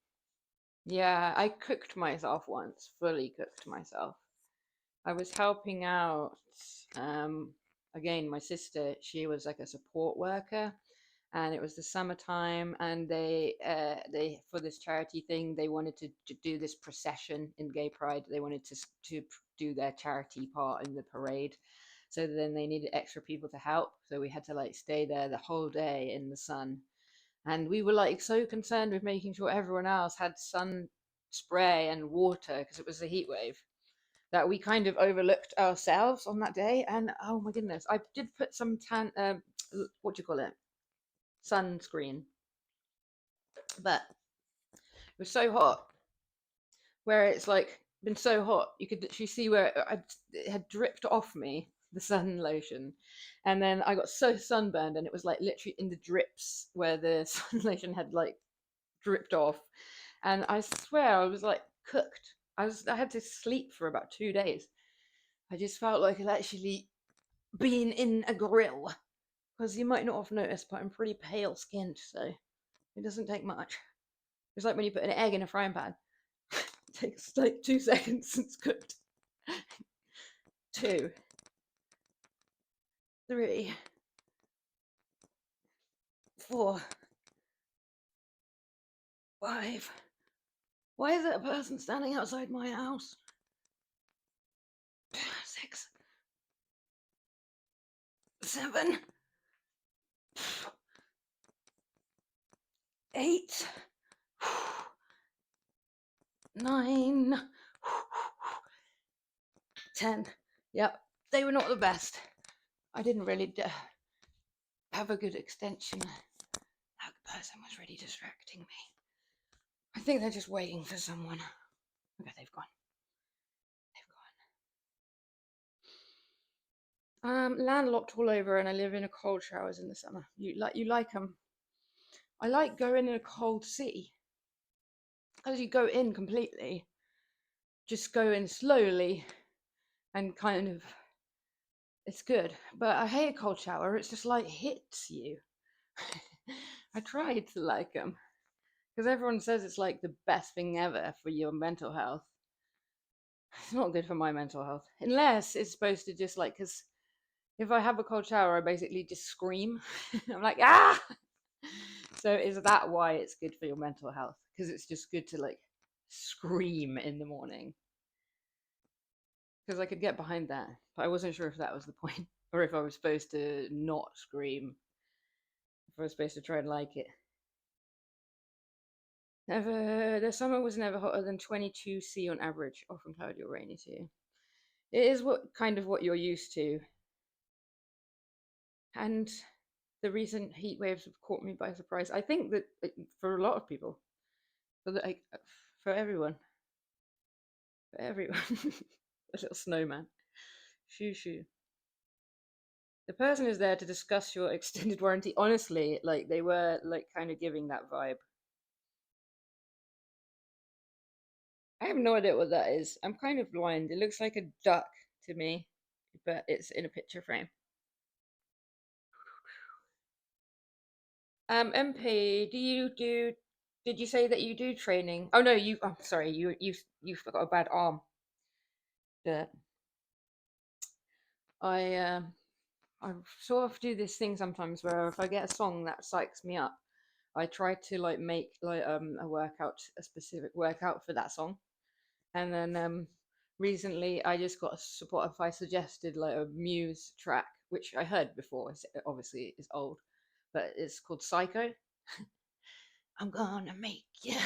Yeah, I cooked myself once, fully cooked myself. I was helping out, um, again, my sister, she was like a support worker, and it was the summertime, and they for this charity thing, they wanted to do this procession in Gay Pride. They wanted to do their charity part in the parade. So then they needed extra people to help. So we had to like stay there the whole day in the sun. And we were like so concerned with making sure everyone else had sun spray and water because it was a heat wave that we kind of overlooked ourselves on that day. And oh my goodness, I did put some what do you call it, sunscreen, but it was so hot where it's like been so hot you could literally see where it had dripped off me, the sun lotion, and then I got so sunburned and it was like literally in the drips where the sun lotion had like dripped off, and I swear I was like cooked. I had to sleep for about 2 days. I just felt like I'd actually been in a grill, because you might not have noticed, but I'm pretty pale skinned, so it doesn't take much. It's like when you put an egg in a frying pan. It takes like 2 seconds and it's cooked. 2, 3, 4, 5. Why is there a person standing outside my house? 6, 7, 8, 9, 10. Yep, they were not the best. I didn't really have a good extension. That person was really distracting me. I think they're just waiting for someone. Okay, they've gone. Landlocked all over, and I live in a cold showers in the summer. You like them? I like going in a cold sea, because you go in completely, just go in slowly, and kind of, it's good. But I hate a cold shower. It's just like hits you. I tried to like them because everyone says it's like the best thing ever for your mental health. It's not good for my mental health, unless it's supposed to just like, because if I have a cold shower, I basically just scream. I'm like, ah! So is that why it's good for your mental health? Because it's just good to like scream in the morning. Because I could get behind that, but I wasn't sure if that was the point, or if I was supposed to not scream, if I was supposed to try and like it. Never, the summer was never hotter than 22°C on average, often cloudy or rainy too. It is what you're used to. And the recent heat waves have caught me by surprise. I think that for a lot of people, for everyone, a little snowman. Shoo shoo. The person is there to discuss your extended warranty. Honestly, like they were like kind of giving that vibe. I have no idea what that is. I'm kind of blind. It looks like a duck to me, but it's in a picture frame. MP, did you say that you do training? Oh no, I'm sorry, you've got a bad arm. But I sort of do this thing sometimes where if I get a song that psychs me up, I try to like make like a specific workout for that song. And then recently I just got a Spotify suggested like a Muse track, which I heard before. Obviously it's old, but it's called Psycho. I'm gonna make you,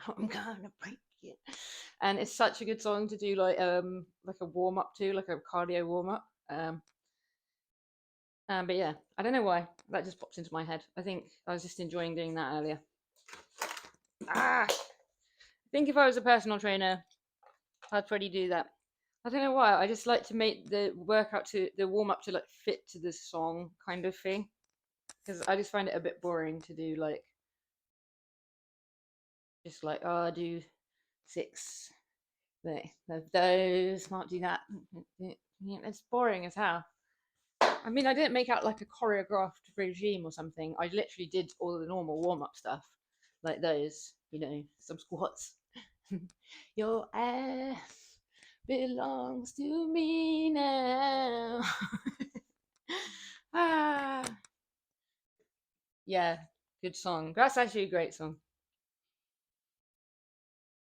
I'm gonna break you. And it's such a good song to do like a warm up to, like a cardio warm up. But yeah, I don't know why that just popped into my head. I think I was just enjoying doing that earlier. I think if I was a personal trainer, I'd probably do that. I don't know why. I just like to make the workout to the warm up to like fit to the song kind of thing, because I just find it a bit boring to do like just like, oh, I do 6 of those, can't do that. It's boring as hell. I mean, I didn't make out like a choreographed regime or something. I literally did all the normal warm up stuff, like those, some squats. Your ass belongs to me now. Ah, yeah, good song. That's actually a great song.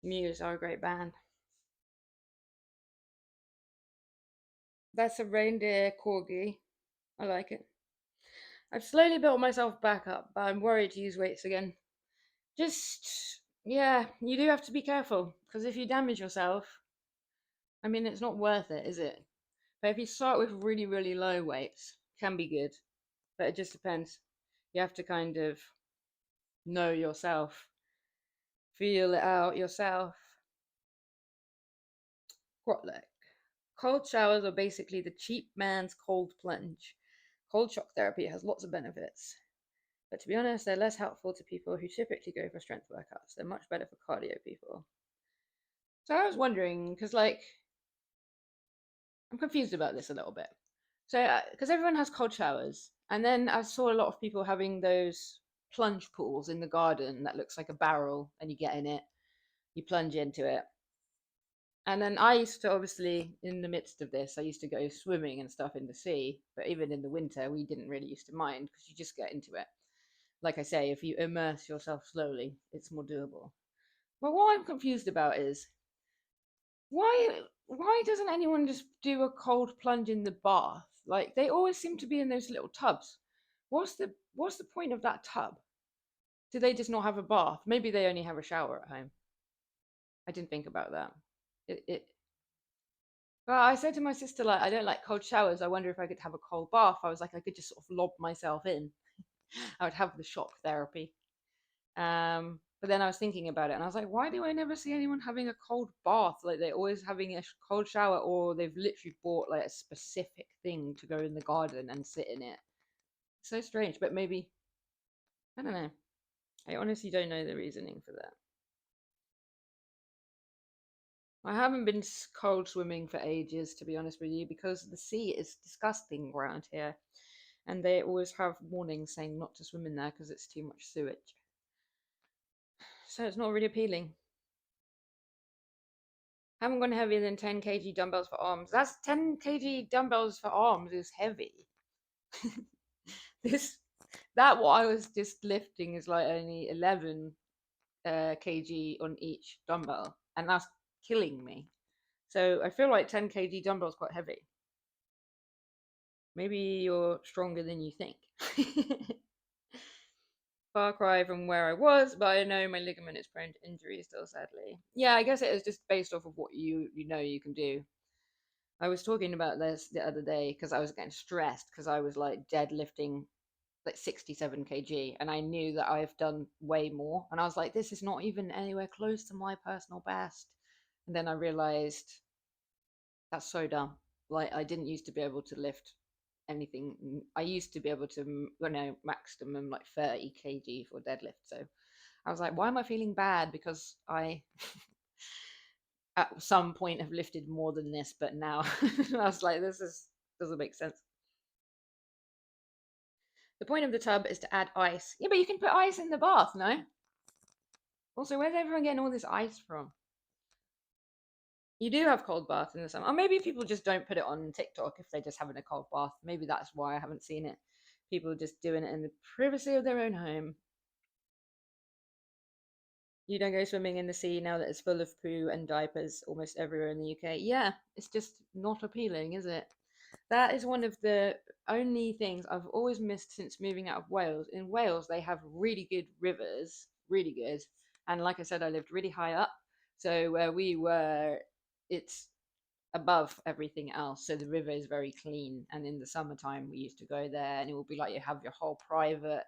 Muse are a great band. That's a reindeer corgi. I like it. I've slowly built myself back up, but I'm worried to use weights again. Just, yeah, you do have to be careful, because if you damage yourself, I mean, it's not worth it, is it? But if you start with really, really low weights, can be good. But it just depends. You have to kind of know yourself, feel it out yourself. Grotleg. Cold showers are basically the cheap man's cold plunge. Cold shock therapy has lots of benefits. But to be honest, they're less helpful to people who typically go for strength workouts. They're much better for cardio people. So I was wondering, because like, I'm confused about this a little bit. So, because everyone has cold showers, and then I saw a lot of people having those plunge pools in the garden that looks like a barrel, and you get in it, you plunge into it. And then I used to obviously, in the midst of this, I used to go swimming and stuff in the sea. But even in the winter, we didn't really used to mind because you just get into it. Like I say, if you immerse yourself slowly, it's more doable. But what I'm confused about is why doesn't anyone just do a cold plunge in the bath? Like they always seem to be in those little tubs. What's the point of that tub? Do they just not have a bath? Maybe they only have a shower at home. I didn't think about that. It Well, I said to my sister, like, I don't like cold showers. I wonder if I could have a cold bath. I was like, I could just sort of lob myself in. I would have the shock therapy. But then I was thinking about it, and I was like, why do I never see anyone having a cold bath? Like they're always having a cold shower, or they've literally bought like a specific thing to go in the garden and sit in it. So strange, but maybe I don't know. I honestly don't know the reasoning for that. I haven't been cold swimming for ages, to be honest with you, because the sea is disgusting around here, and they always have warnings saying not to swim in there because it's too much sewage. So it's not really appealing. I haven't gone heavier than 10 kg dumbbells for arms. That's 10 kg dumbbells for arms is heavy. this that what I was just lifting is like only 11 kg on each dumbbell, and that's killing me. So I feel like 10 kg dumbbells quite heavy. Maybe you're stronger than you think. Far cry from where I was, but I know my ligament is prone to injury still, sadly. Yeah, I guess it is just based off of what you know you can do. I was talking about this the other day because I was getting stressed because I was like deadlifting like 67 kg, and I knew that I've done way more, and I was like, this is not even anywhere close to my personal best. And then I realized that's so dumb. Like I didn't used to be able to lift anything. I used to be able to, maximum like 30 kg for deadlift. So I was like, why am I feeling bad because I at some point have lifted more than this, but now I was like, this is doesn't make sense. The point of the tub is to add ice. Yeah, but you can put ice in the bath, no? Also, where's everyone getting all this ice from? You do have cold baths in the summer. Or maybe people just don't put it on TikTok if they're just having a cold bath. Maybe that's why I haven't seen it. People just doing it in the privacy of their own home. You don't go swimming in the sea now that it's full of poo and diapers almost everywhere in the UK. Yeah, it's just not appealing, is it? That is one of the only things I've always missed since moving out of Wales. In Wales, they have really good rivers, really good. And like I said, I lived really high up. So where we were, it's above everything else. So the river is very clean. And in the summertime, we used to go there, and it would be like you have your whole private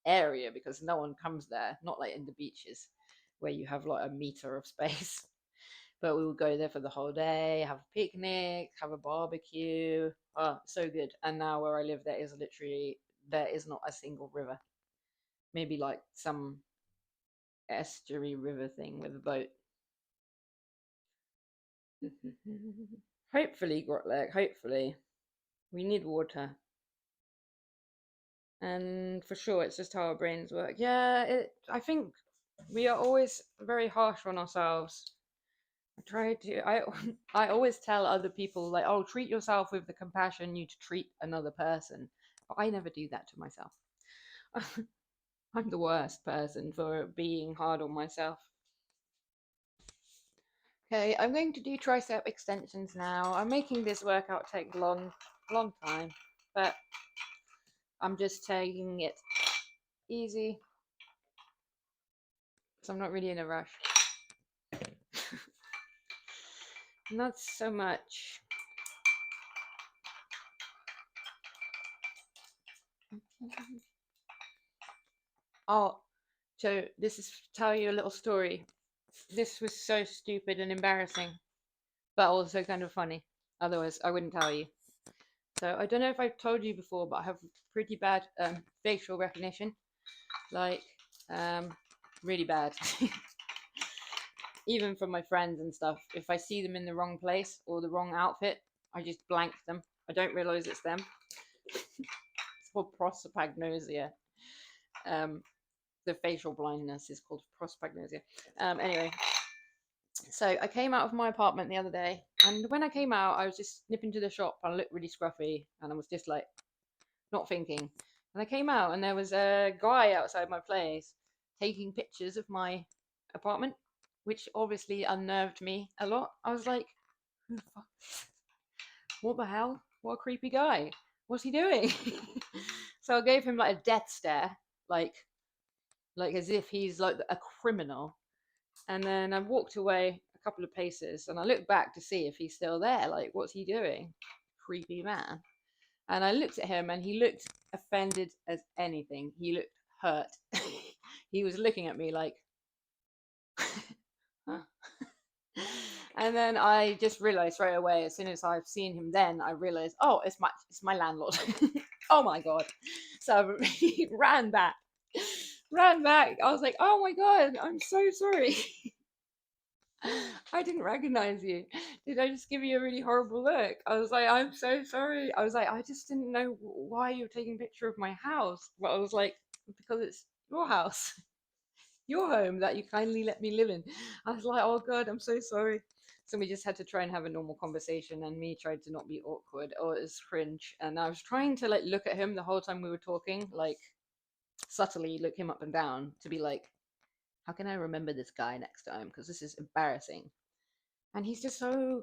area because no one comes there, not like in the beaches where you have like a meter of space. But we would go there for the whole day, have a picnic, have a barbecue. Oh, so good. And now where I live, there is not a single river. Maybe like some estuary river thing with a boat. Hopefully, Grotleg, hopefully. We need water. And for sure, it's just how our brains work. Yeah, I think we are always very harsh on ourselves. I always tell other people like, oh, treat yourself with the compassion you to treat another person. But I never do that to myself. I'm the worst person for being hard on myself. Okay, I'm going to do tricep extensions now. I'm making this workout take long time, but I'm just taking it easy because I'm not really in a rush. Not so much. Oh, so this is tell you a little story. This was so stupid and embarrassing, but also kind of funny. Otherwise, I wouldn't tell you. So I don't know if I've told you before, but I have pretty bad facial recognition, like really bad. Even from my friends and stuff, if I see them in the wrong place or the wrong outfit, I just blank them. I don't realize it's them. It's called prosopagnosia. Um, the facial blindness is called prosopagnosia. Anyway, so I came out of my apartment the other day, and when I came out, I was just nipping to the shop. I looked really scruffy, and I was just like not thinking. And I came out, and there was a guy outside my place taking pictures of my apartment, which obviously unnerved me a lot. I was like, who the fuck? What the hell? What a creepy guy. What's he doing? So I gave him like a death stare, like as if he's like a criminal. And then I walked away a couple of paces and I looked back to see if he's still there. Like, what's he doing? Creepy man. And I looked at him and he looked offended as anything. He looked hurt. He was looking at me like, huh? And then I just realized straight away, as soon as I've seen him, then I realized, oh, it's my landlord. Oh my god! So I ran back. I was like, oh my god, I'm so sorry. I didn't recognize you. Did I just give you a really horrible look? I was like, I'm so sorry. I was like, I just didn't know why you were taking a picture of my house. But I was like, because it's your house, your home that you kindly let me live in. I was like, oh god, I'm so sorry. So we just had to try and have a normal conversation, and me tried to not be awkward. Oh, it was cringe. And I was trying to like look at him the whole time we were talking, like subtly look him up and down to be like, how can I remember this guy next time? Because this is embarrassing. And he's just so,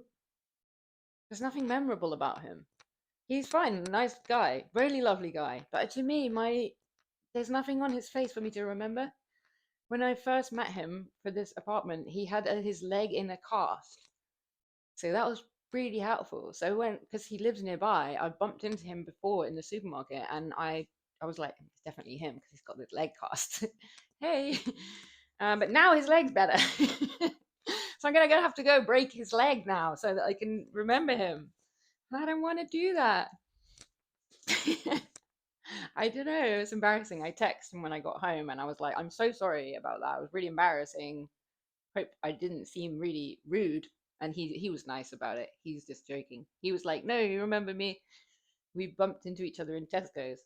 there's nothing memorable about him. He's fine, nice guy, really lovely guy. But to me, there's nothing on his face for me to remember. When I first met him for this apartment, he had his leg in a cast. So that was really helpful. So because he lives nearby, I bumped into him before in the supermarket, and I was like, it's definitely him because he's got this leg cast. Hey, but now his leg's better. So I'm gonna have to go break his leg now so that I can remember him. I don't want to do that. I don't know. It was embarrassing. I texted him when I got home and I was like, I'm so sorry about that. It was really embarrassing. Hope I didn't seem really rude. And he was nice about it. He's just joking. He was like, no, you remember me? We bumped into each other in Tesco's.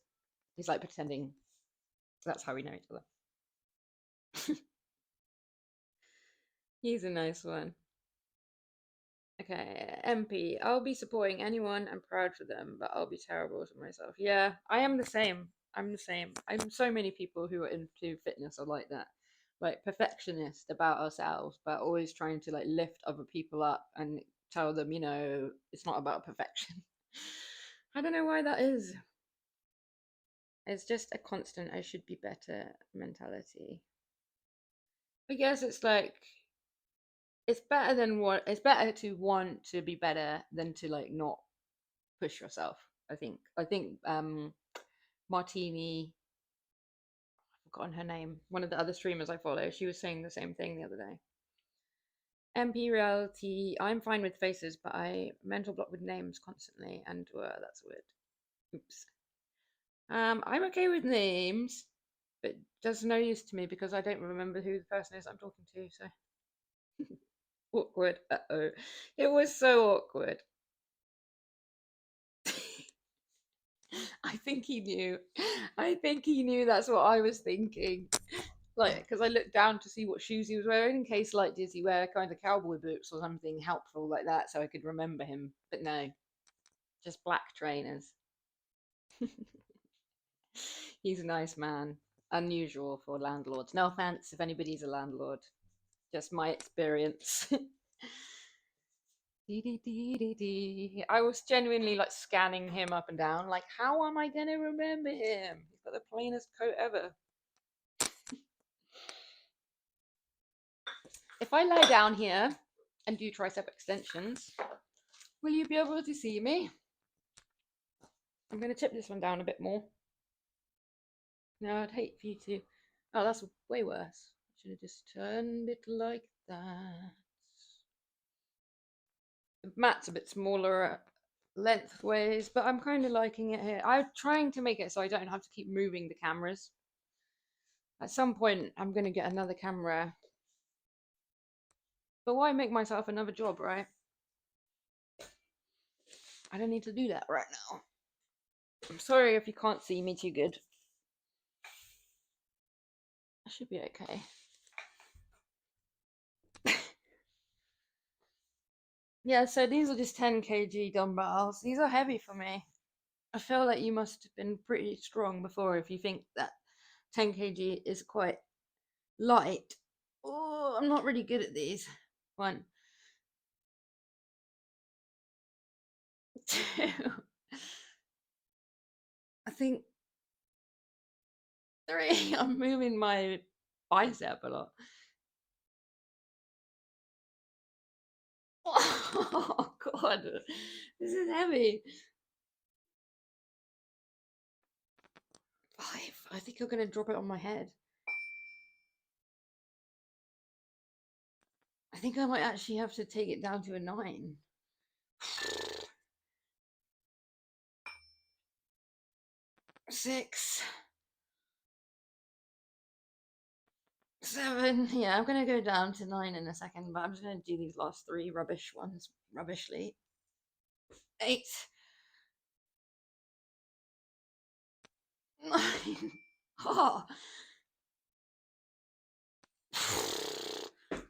He's like pretending that's how we know each other. He's a nice one. Okay, MP. I'll be supporting anyone and proud for them, but I'll be terrible to myself. Yeah, I am the same. I'm the same. I'm so many people who are into fitness are like that. Like perfectionist about ourselves, but always trying to like lift other people up and tell them, it's not about perfection. I don't know why that is. It's just a constant I should be better mentality. I guess it's like it's better to want to be better than to like not push yourself. I think Martini, I've forgotten her name, one of the other streamers I follow, she was saying the same thing the other day. MP reality, I'm fine with faces, but I mental block with names constantly, and that's weird. Oops. I'm okay with names, but does no use to me because I don't remember who the person is I'm talking to, so awkward. Uh-oh. It was so awkward. I think he knew. I think he knew that's what I was thinking. Like, because I looked down to see what shoes he was wearing in case, like, does he wear kind of cowboy boots or something helpful like that so I could remember him. But no, just black trainers. He's a nice man. Unusual for landlords. No offense if anybody's a landlord. Just my experience. I was genuinely like scanning him up and down, like, how am I gonna remember him? He's got the plainest coat ever. If I lie down here and do tricep extensions, will you be able to see me? I'm going to tip this one down a bit more. Now, I'd hate for you to... Oh, that's way worse. I should have just turned it like that. The mat's a bit smaller lengthways, but I'm kind of liking it here. I'm trying to make it so I don't have to keep moving the cameras. At some point, I'm going to get another camera. But why make myself another job, right? I don't need to do that right now. I'm sorry if you can't see me too good. I should be okay. Yeah, so these are just 10 kg dumbbells. These are heavy for me. I feel like you must have been pretty strong before if you think that 10 kg is quite light. Oh, I'm not really good at these. 1, 2. I think 3. I'm moving my bicep a lot. Oh god, this is heavy. 5. I think you're gonna drop it on my head. I think I might actually have to take it down to a 9. 6. 7. Yeah, I'm gonna go down to 9 in a second, but I'm just gonna do these last 3 rubbish ones rubbishly. 8. 9. Oh.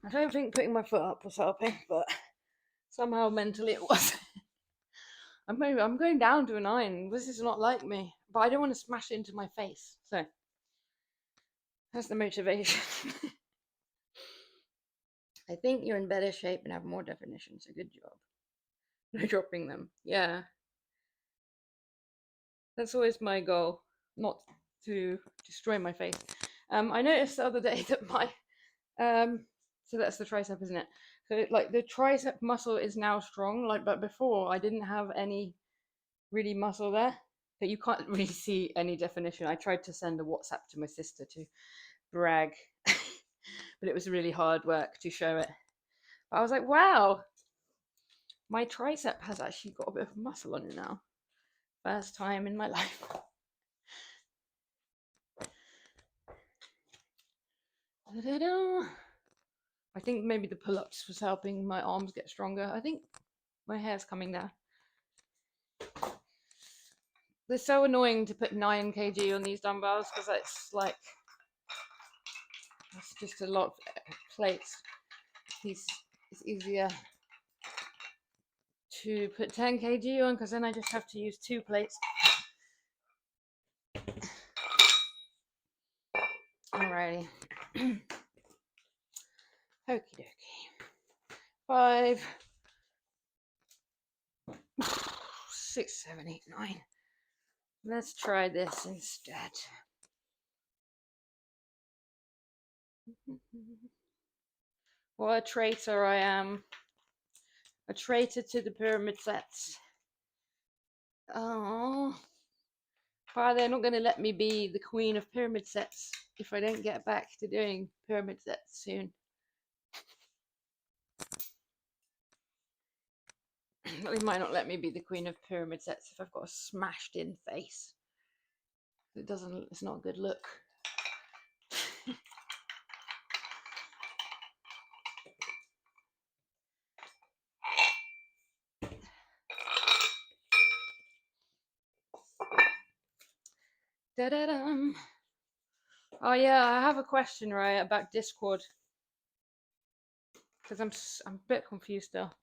I don't think putting my foot up was helping, but somehow mentally it was. I'm going down to a 9. This is not like me, but I don't want to smash it into my face, so that's the motivation. I think you're in better shape and have more definition, so good job. No dropping them. Yeah. That's always my goal, not to destroy my face. I noticed the other day that my so that's the tricep, isn't it? So like the tricep muscle is now strong, like, but before I didn't have any really muscle there. But you can't really see any definition. I tried to send a WhatsApp to my sister to brag, but it was really hard work to show it. But I was like, wow, my tricep has actually got a bit of muscle on it now. First time in my life. I think maybe the pull-ups was helping my arms get stronger. I think my hair's coming down. They're so annoying to put 9 kg on these dumbbells because it's just a lot of plates. It's easier to put 10 kg on because then I just have to use 2 plates. Alrighty. Okie dokie. 5, 6, 7, 8, 9. Let's try this instead. What a traitor I am. A traitor to the pyramid sets. Oh. Why they're not going to let me be the queen of pyramid sets if I don't get back to doing pyramid sets soon. They might not let me be the queen of pyramid sets if I've got a smashed in face. It's not a good look. Da-da-dum. Oh yeah, I have a question, right, about Discord. Because I'm a bit confused still.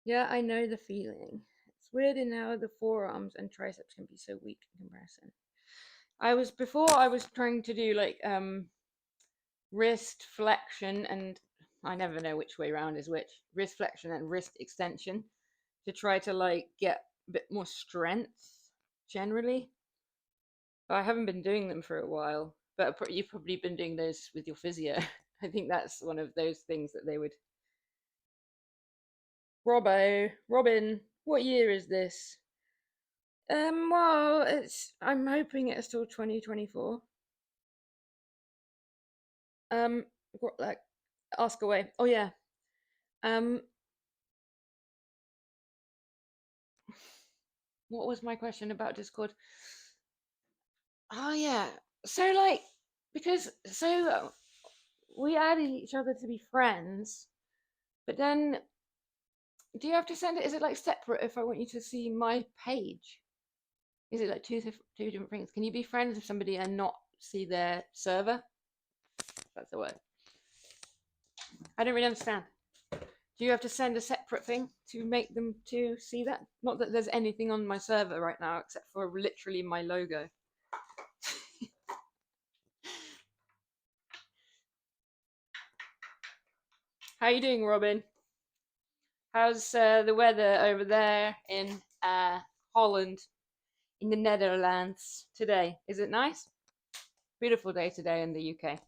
Yeah, I know the feeling. It's weird in how the forearms and triceps can be so weak in comparison. Before I was trying to do like wrist flexion, and I never know which way around is which. Wrist flexion and wrist extension to try to like get a bit more strength generally. But I haven't been doing them for a while. But you've probably been doing those with your physio. I think that's one of those things that they would. Robin, what year is this? Well, I'm hoping it's still 2024. Um, like, ask away. Oh yeah. Um, what was my question about Discord? Oh yeah. So like, because we added each other to be friends, but then do you have to send it? Is it like separate if I want you to see my page? Is it like two different things? Can you be friends with somebody and not see their server? That's the word. I don't really understand. Do you have to send a separate thing to make them to see that? Not that there's anything on my server right now except for literally my logo. How you doing, Robin? How's the weather over there in Holland, in the Netherlands today? Is it nice? Beautiful day today in the UK.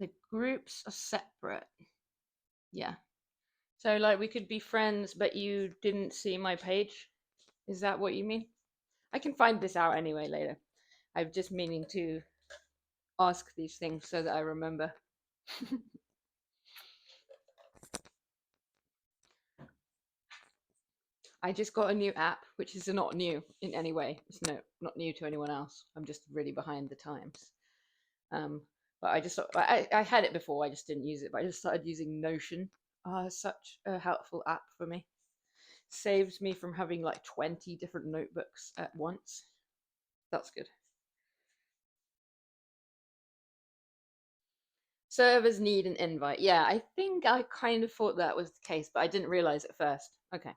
The groups are separate. Yeah. So like we could be friends, but you didn't see my page. Is that what you mean? I can find this out anyway later. I'm just meaning to ask these things so that I remember. I just got a new app, which is not new in any way. It's not new to anyone else. I'm just really behind the times. Um, but I had it before. I just didn't use it. But I just started using Notion. Oh, it's such a helpful app for me. Saves me from having like 20 different notebooks at once. That's good. Servers need an invite. Yeah, I think I kind of thought that was the case, but I didn't realize at first. Okay.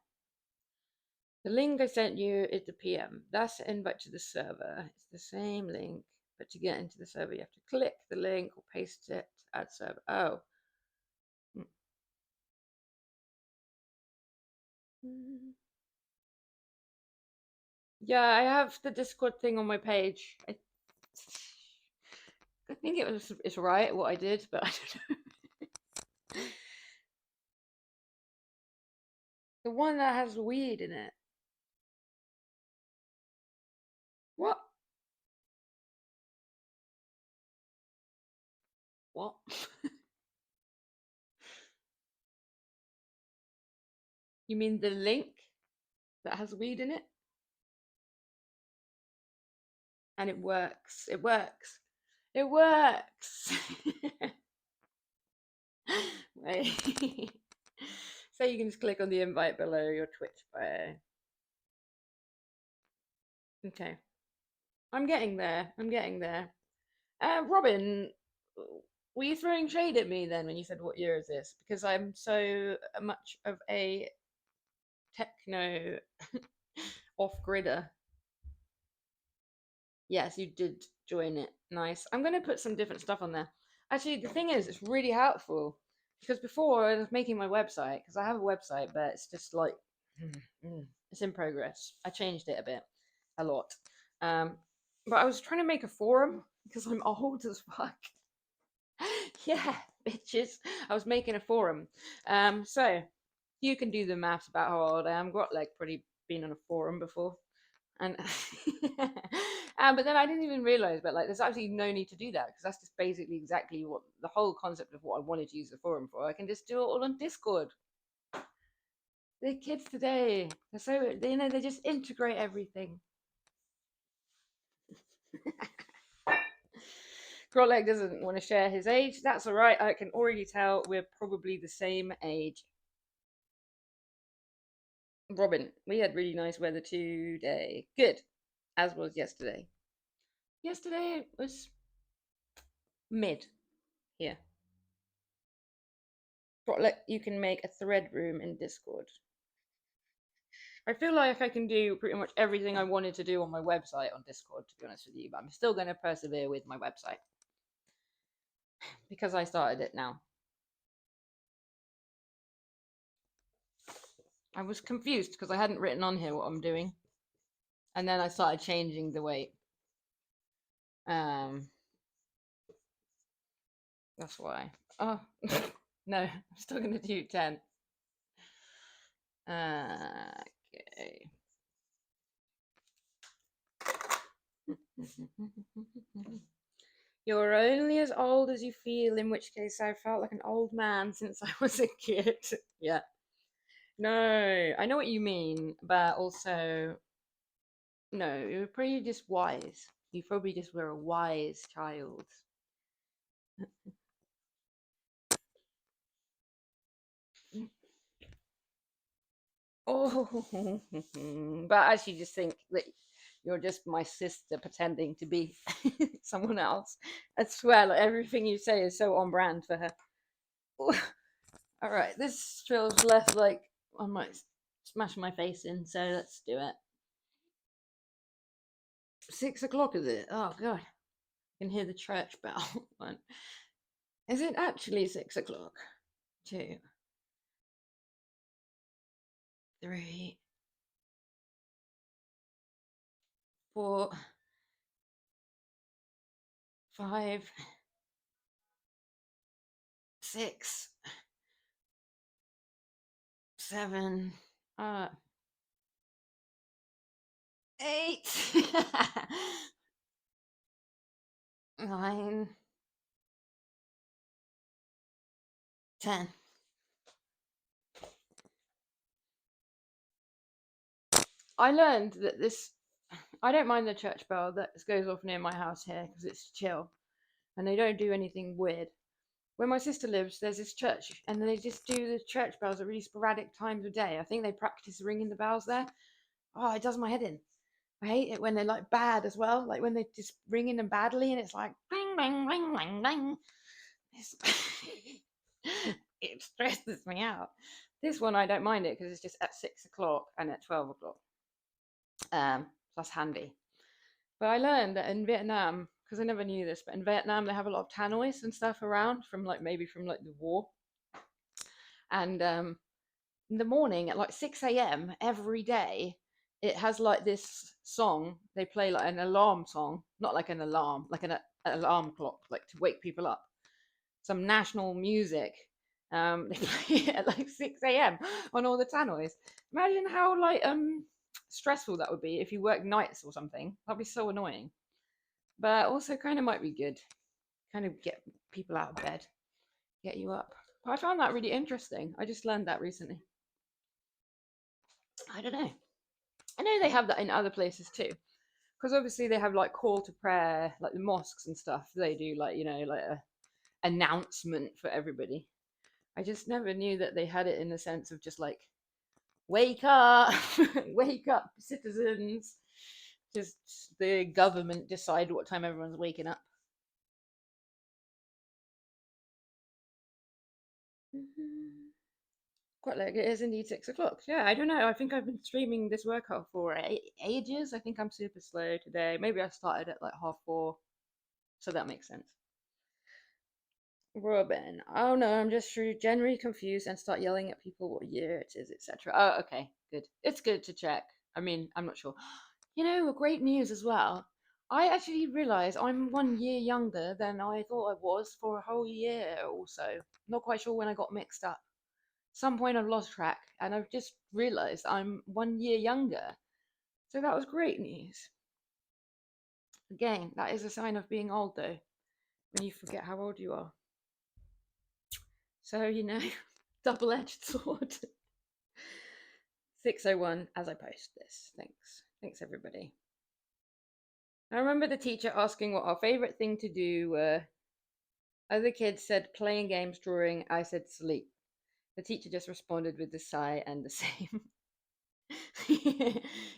The link I sent you is the PM. That's the invite to the server. It's the same link, but to get into the server, you have to click the link or paste it to add server. Oh. Yeah, I have the Discord thing on my page. I think it's right what I did, but I don't know. The one that has weed in it. What? What? You mean the link that has weed in it? And it works. It works. It works. Wait. So you can just click on the invite below your Twitch bio. Okay. I'm getting there. I'm getting there. Robin, were you throwing shade at me then when you said what year is this? Because I'm so much of a techno off-gridder. Yes, you did join it. Nice. I'm going to put some different stuff on there. Actually, the thing is, it's really helpful because before I was making my website, because I have a website, but it's just like it's in progress. I changed it a bit, a lot. But I was trying to make a forum because I'm old as fuck. Yeah, bitches. I was making a forum. So you can do the maths about how old I am. Got like pretty been on a forum before, and but then I didn't even realize. But like, there's actually no need to do that because that's just basically exactly what the whole concept of what I wanted to use the forum for. I can just do it all on Discord. The kids today, they're so they just integrate everything. Grotleg doesn't want to share his age. That's all right. I can already tell we're probably the same age. Robin, we had really nice weather today. Good, as was yesterday. Yesterday was mid here. Grotleg, you can make a thread room in Discord. I feel like I can do pretty much everything I wanted to do on my website on Discord, to be honest with you, but I'm still going to persevere with my website because I started it now. I was confused because I hadn't written on here what I'm doing. and then I started changing the weight. Um, that's why. Oh no, I'm still gonna do 10. Okay. You're only as old as you feel, in which case I felt like an old man since I was a kid. Yeah. No, I know what you mean, but also, no, you're probably just wise. You probably just were a wise child. Oh, but I actually just think that you're just my sister pretending to be someone else. I swear, like everything you say is so on brand for her. All right, this feels less like I might smash my face in, so let's do it. 6 o'clock is it? Oh god, I can hear the church bell. One. Is it actually 6 o'clock? 2, 3, 4, 5, 6, 7, 8, 9, 10. I learned that this. I don't mind the church bell that goes off near my house here because it's chill and they don't do anything weird. Where my sister lives, there's this church and they just do the church bells at really sporadic times of day. I think they practice ringing the bells there. Oh, it does my head in. I hate it when they're like bad as well, like when they're just ringing them badly and it's like bang, bang, bang, bang, bang. It stresses me out. This one, I don't mind it because it's just at 6 o'clock and at 12 o'clock. That's handy. But I learned that in Vietnam, because I never knew this, but in Vietnam they have a lot of tannoys and stuff around from like maybe from like the war. And in the morning at like 6 a.m. every day, it has like this song. They play like an alarm song, not like an alarm, like an alarm clock, like to wake people up. Some national music. They play it at like 6 a.m. on all the tannoys. Imagine how like stressful that would be if you work nights or something. That'd be so annoying. But also kind of might be good. Kind of get people out of bed, get you up. But I found that really interesting. I just learned that recently. I don't know. I know they have that in other places too. Because obviously they have like call to prayer, like the mosques and stuff. They do like, like a announcement for everybody. I just never knew that they had it in the sense of just like, wake up, wake up, citizens. Just the government decide what time everyone's waking up. Quite like it is indeed 6 o'clock. Yeah, I don't know. I think I've been streaming this workout for ages. I think I'm super slow today. Maybe I started at like 4:30, so that makes sense. Robin, oh no, I'm just generally confused and start yelling at people what year it is, etc. Oh, okay, good. It's good to check. I mean, I'm not sure. Great news as well. I actually realised I'm 1 year younger than I thought I was for a whole year or so. Not quite sure when I got mixed up. Some point I've lost track and I've just realised I'm 1 year younger. So that was great news. Again, that is a sign of being old though, when you forget how old you are. So, double edged sword. 6:01 as I post this. Thanks. Thanks, everybody. I remember the teacher asking what our favourite thing to do were. Other kids said playing games, drawing. I said sleep. The teacher just responded with a sigh and the same.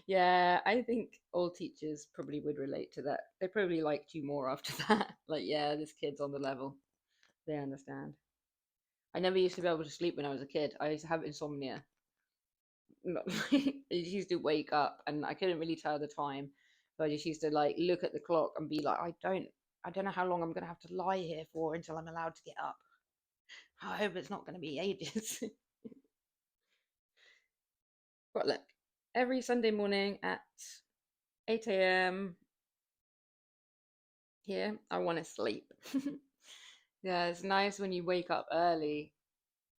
Yeah, I think all teachers probably would relate to that. They probably liked you more after that. Like, yeah, this kid's on the level. They understand. I never used to be able to sleep when I was a kid. I used to have insomnia. I used to wake up and I couldn't really tell the time. So I just used to like look at the clock and be like, I don't know how long I'm gonna have to lie here for until I'm allowed to get up. I hope it's not gonna be ages. But look, every Sunday morning at 8 a.m. here. I want to sleep. Yeah, it's nice when you wake up early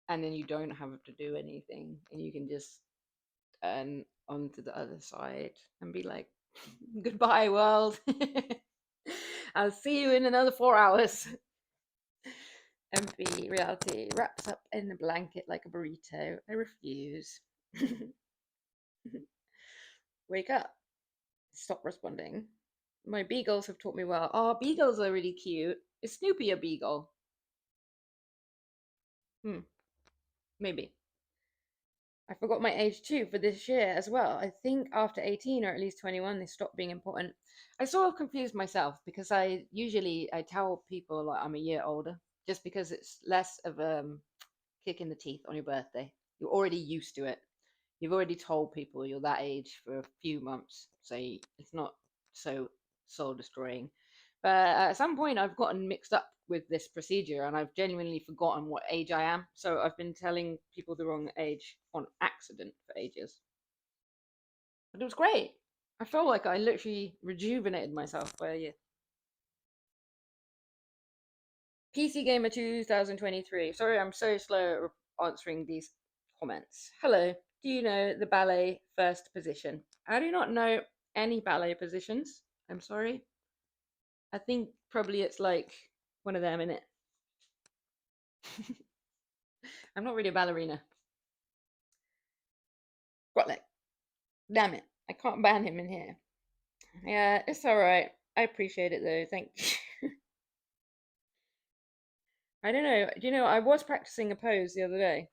and then you don't have to do anything and you can just turn onto the other side and be like, goodbye, world. I'll see you in another 4 hours. Empty reality wraps up in a blanket like a burrito. I refuse. Wake up. Stop responding. My beagles have taught me well. Oh, beagles are really cute. Is Snoopy a beagle? Maybe. I forgot my age too for this year as well. I think after 18 or at least 21, they stop being important. I sort of confused myself because I tell people like I'm a year older just because it's less of a kick in the teeth on your birthday. You're already used to it. You've already told people you're that age for a few months, so it's not so soul destroying. But at some point, I've gotten mixed up with this procedure and I've genuinely forgotten what age I am. So I've been telling people the wrong age on accident for ages. But it was great. I felt like I literally rejuvenated myself for a year. PC Gamer 2023. Sorry, I'm so slow at answering these comments. Hello, do you know the ballet first position? I do not know any ballet positions. I'm sorry. I think probably it's like one of them in it. I'm not really a ballerina. Grotlick. Damn it. I can't ban him in here. Yeah, it's alright. I appreciate it though. Thank you. I don't know. Do you know, I was practicing a pose the other day.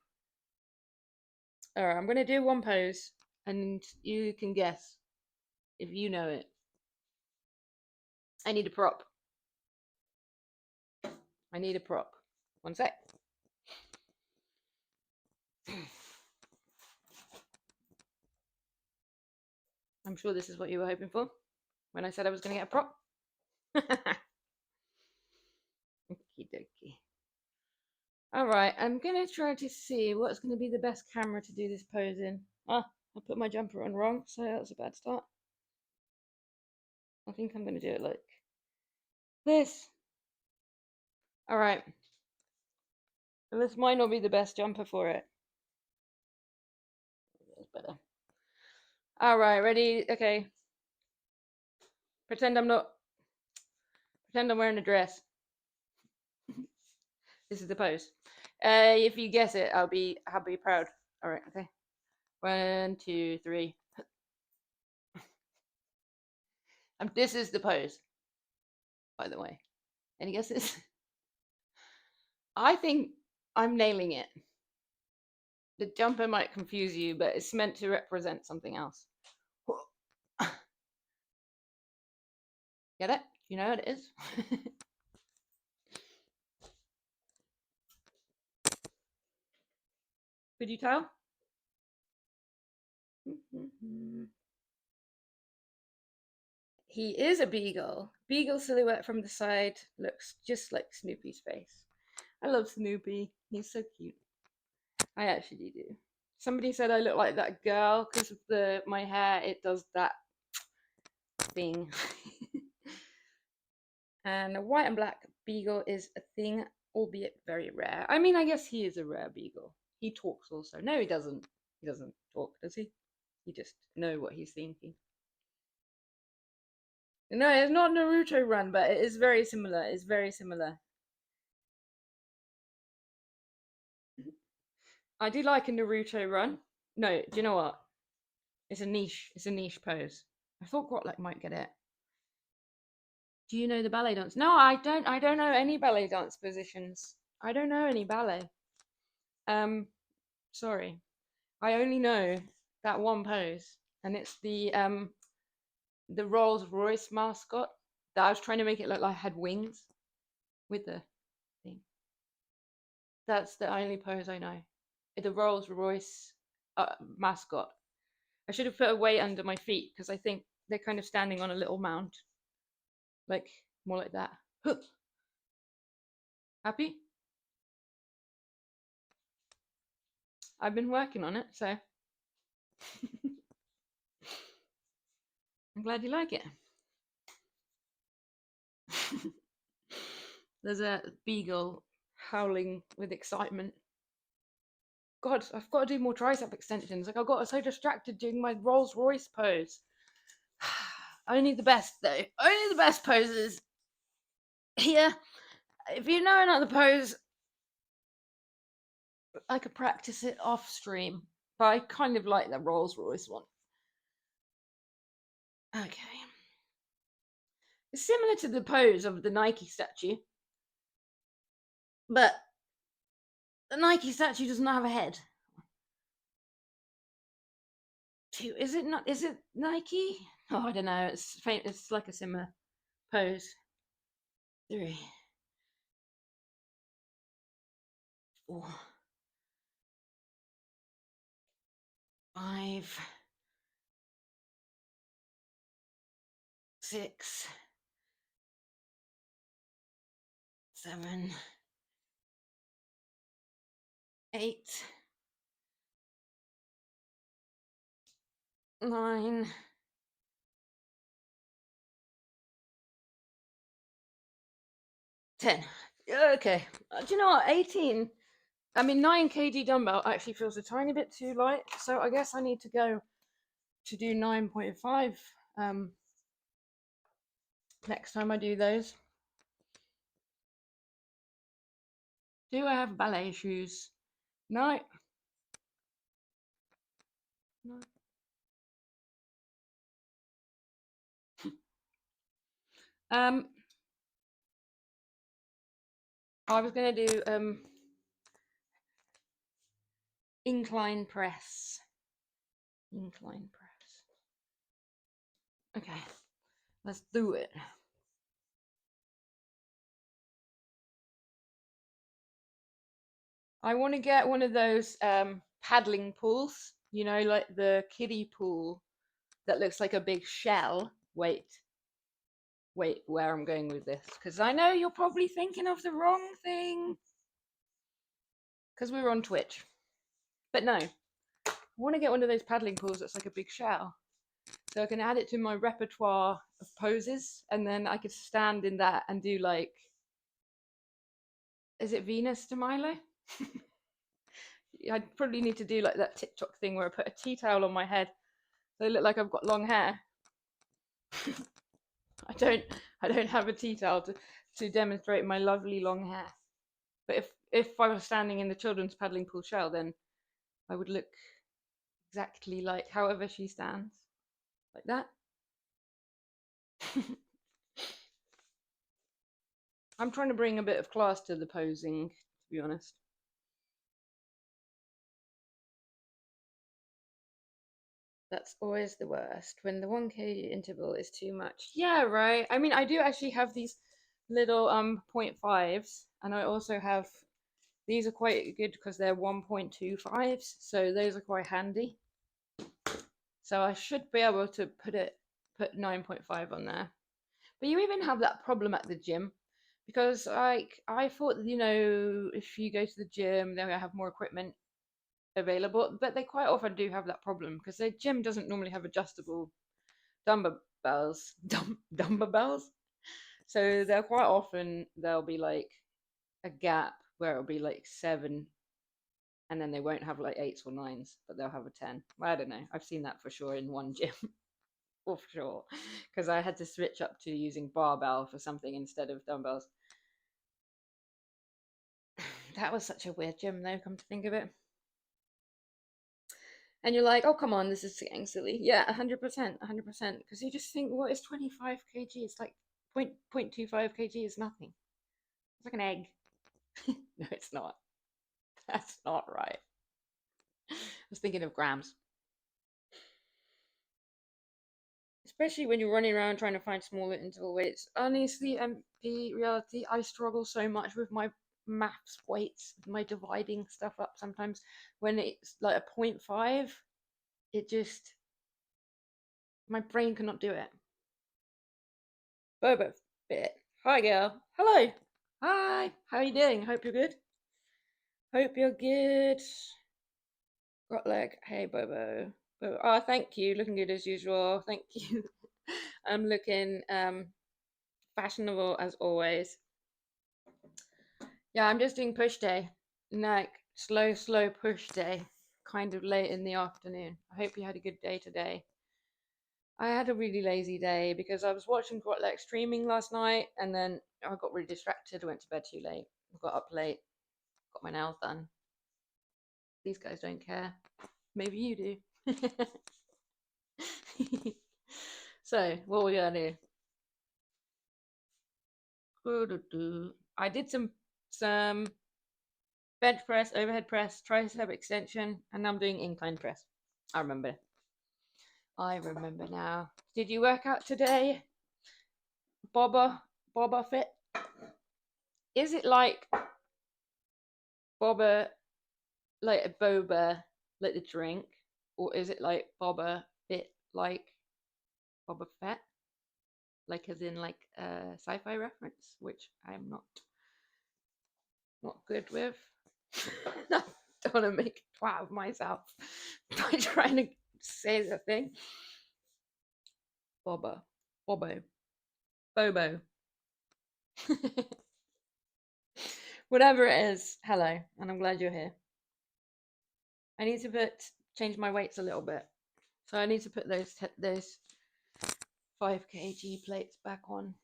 Alright, I'm going to do one pose and you can guess if you know it. I need a prop. I need a prop. One sec. I'm sure this is what you were hoping for when I said I was going to get a prop. Okie dokie. All right, I'm going to try to see what's going to be the best camera to do this pose in. Ah, I put my jumper on wrong, so that's a bad start. I think I'm going to do it like this. All right. And this might not be the best jumper for it. That's better. All right, ready? Okay. Pretend I'm wearing a dress. This is the pose. If you guess it, I'll be proud. All right, okay. 1, 2, 3. This is the pose, by the way. Any guesses? I think I'm nailing it. The jumper might confuse you, but it's meant to represent something else. Get it? You know what it is? Could you tell? He is a beagle. Beagle silhouette from the side looks just like Snoopy's face. I love Snoopy. He's so cute. I actually do. Somebody said I look like that girl because of my hair. It does that thing. And a white and black beagle is a thing, albeit very rare. I mean, I guess he is a rare beagle. He talks also. No, he doesn't. He doesn't talk, does he? He just know what he's thinking. No, it's not Naruto Run, but it is very similar. It's very similar. I do like a Naruto Run. No, do you know what? It's a niche. It's a niche pose. I thought Grotlock might get it. Do you know the ballet dance? No, I don't. I don't know any ballet dance positions. I don't know any ballet. Sorry. I only know that one pose, and it's the Rolls Royce mascot that I was trying to make it look like I had wings with the thing. That's the only pose I know. The Rolls Royce mascot. I should have put a weight under my feet because I think they're kind of standing on a little mound, like more like that. Happy? I've been working on it, so I'm glad you like it. There's a beagle howling with excitement. God, I've got to do more tricep extensions. Like I got so distracted doing my Rolls Royce pose. Only the best though. Only the best poses. Here, if you know another pose, I could practice it off stream. But I kind of like the Rolls Royce one. Okay. It's similar to the pose of the Nike statue. But the Nike statue does not have a head. Two, is it not? Is it Nike? Oh, I don't know. It's like a similar pose. 3, 4, 5, 6, 7, 8, 9, 10. Okay. Do you know what? 18. I mean, 9 kg dumbbell actually feels a tiny bit too light. So I guess I need to go to do 9.5 next time I do those. Do I have ballet shoes? No. No. I was gonna do incline press. Incline press. Okay, let's do it. I want to get one of those paddling pools, you know, like the kiddie pool that looks like a big shell. Wait, where I'm going with this, because I know you're probably thinking of the wrong thing, because we're on Twitch. But no, I want to get one of those paddling pools that's like a big shell, so I can add it to my repertoire of poses, and then I could stand in that and do like, is it Venus de Milo? I'd probably need to do like that TikTok thing where I put a tea towel on my head so I look like I've got long hair. I don't have a tea towel to demonstrate my lovely long hair. But if I was standing in the children's paddling pool shell, then I would look exactly like however she stands. Like that. I'm trying to bring a bit of class to the posing, to be honest. That's always the worst, when the 1K interval is too much. Yeah, right. I mean, I do actually have these little 0.5s, and I also have, these are quite good because they're 1.25s, so those are quite handy. So I should be able to put 9.5 on there. But you even have that problem at the gym, because like I thought, you know, if you go to the gym, they'll have more equipment available, but they quite often do have that problem because their gym doesn't normally have adjustable dumbbells. Dumbbells. So they'll quite often there'll be like a gap where it'll be like 7, and then they won't have like 8s or 9s, but they'll have a 10. I don't know. I've seen that for sure in one gym. For sure, because I had to switch up to using barbell for something instead of dumbbells. That was such a weird gym though, come to think of it. And you're like, oh, come on, this is getting silly. Yeah, 100%, 100%. Because you just think, what is 25 kg? It's like 0.25 kg is nothing. It's like an egg. No, it's not. That's not right. I was thinking of grams. Especially when you're running around trying to find smaller interval weights. Honestly, MP reality, I struggle so much with my maths weights, my dividing stuff up sometimes. When it's like a 0.5, it just, my brain cannot do it. Boba Fit. Hi, girl. Hello. Hi. How are you doing? Hope you're good. Hope you're good. Got leg. Hey, Bobo. But oh, thank you. Looking good as usual. Thank you. I'm looking fashionable as always. Yeah, I'm just doing push day. Like slow push day. Kind of late in the afternoon. I hope you had a good day today. I had a really lazy day because I was watching quite like streaming last night and then I got really distracted. I went to bed too late. Got up late. Got my nails done. These guys don't care. Maybe you do. So, what we gonna do? I did some bench press, overhead press, tricep extension, and now I'm doing incline press. I remember. I remember now. Did you work out today, Boba Fit? Is it like Boba, like a boba, like the drink, or is it like Boba Fit, like Boba Fett, like as in like a sci-fi reference, which I'm not good with. I don't want to make a twat of myself by trying to say the thing. Boba, Bobo, Bobo. Whatever it is, hello, and I'm glad you're here. I need to change my weights a little bit, so I need to put those 5 kg plates back on.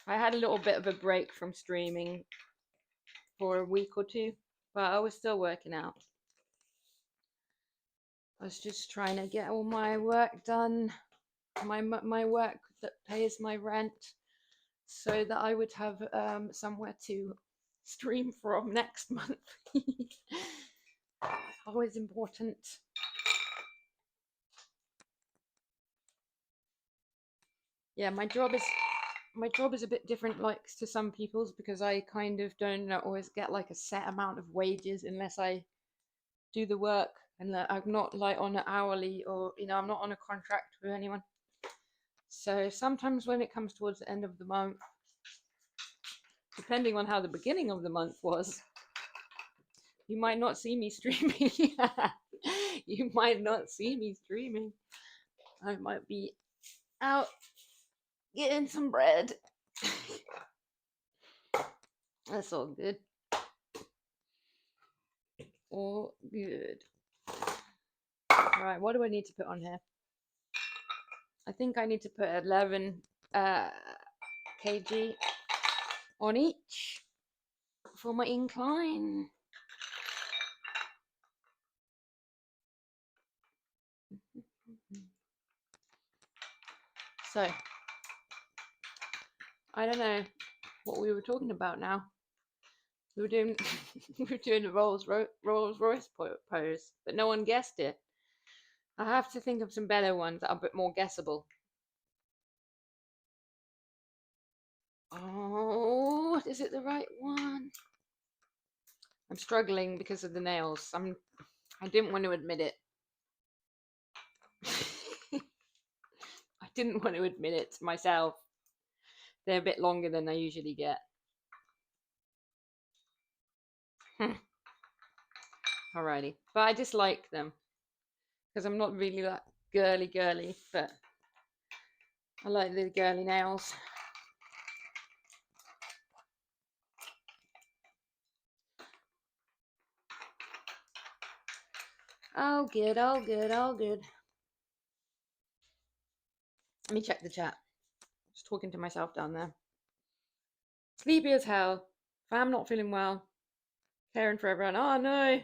I had a little bit of a break from streaming for a week or two, but I was still working out. I was just trying to get all my work done, my work that pays my rent, so that I would have somewhere to stream from next month. Always important. Yeah, my job is a bit different like to some people's because I kind of don't always get like a set amount of wages unless I do the work, and that I'm not like on an hourly, or I'm not on a contract with anyone. So sometimes when it comes towards the end of the month, depending on how the beginning of the month was, you might not see me streaming. You might not see me streaming. I might be out getting some bread. That's all good. All good. Right, what do I need to put on here? I think I need to put 11 kg on each for my incline. So, I don't know what we were talking about now. We were doing we were doing the Rolls Royce pose, but no one guessed it. I have to think of some better ones that are a bit more guessable. Oh, is it the right one? I'm struggling because of the nails. I didn't want to admit it. I didn't want to admit it to myself. They're a bit longer than I usually get. Alrighty. But I dislike them because I'm not really that girly, but I like the girly nails. All good, all good, all good. Let me check the chat. Just talking to myself down there. Sleepy as hell. Fam not feeling well. Caring for everyone. Oh no,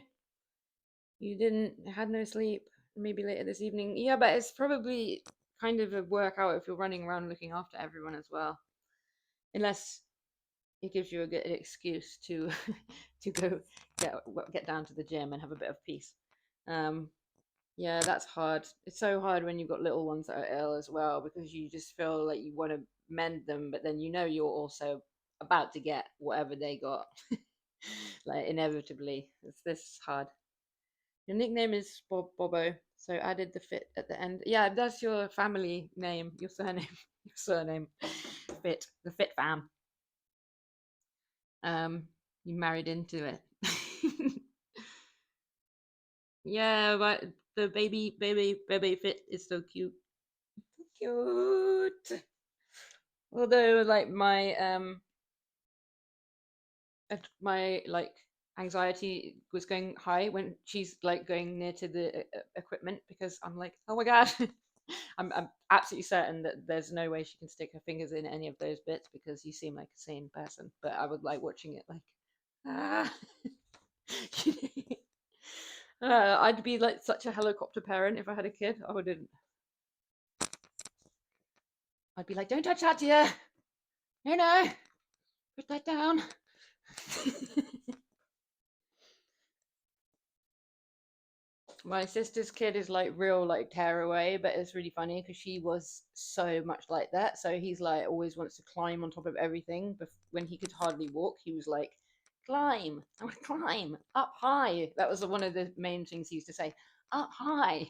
you had no sleep. Maybe later this evening. Yeah, but it's probably kind of a workout if you're running around looking after everyone as well. Unless it gives you a good excuse to to go get down to the gym and have a bit of peace. Yeah, that's hard. It's so hard when you've got little ones that are ill as well, because you just feel like you want to mend them, but then you're also about to get whatever they got. Like inevitably, it's this hard. Your nickname is Bobo, so added the fit at the end. Yeah, that's your family name, your surname, your surname. Fit, the Fit fam. You married into it. Yeah, but the baby fit is so cute. Cute. Although like my like anxiety was going high when she's like going near to the equipment, because I'm like, oh my god, I'm absolutely certain that there's no way she can stick her fingers in any of those bits, because you seem like a sane person. But I would like watching it like, ah. I'd be like such a helicopter parent if I had a kid. I wouldn't. I'd be like, don't touch that, dear. No, no, put that down. My sister's kid is like real like tearaway, but it's really funny because she was so much like that. So he's like always wants to climb on top of everything. But when he could hardly walk, he was like, "Climb! I want to climb up high." That was one of the main things he used to say, "Up high."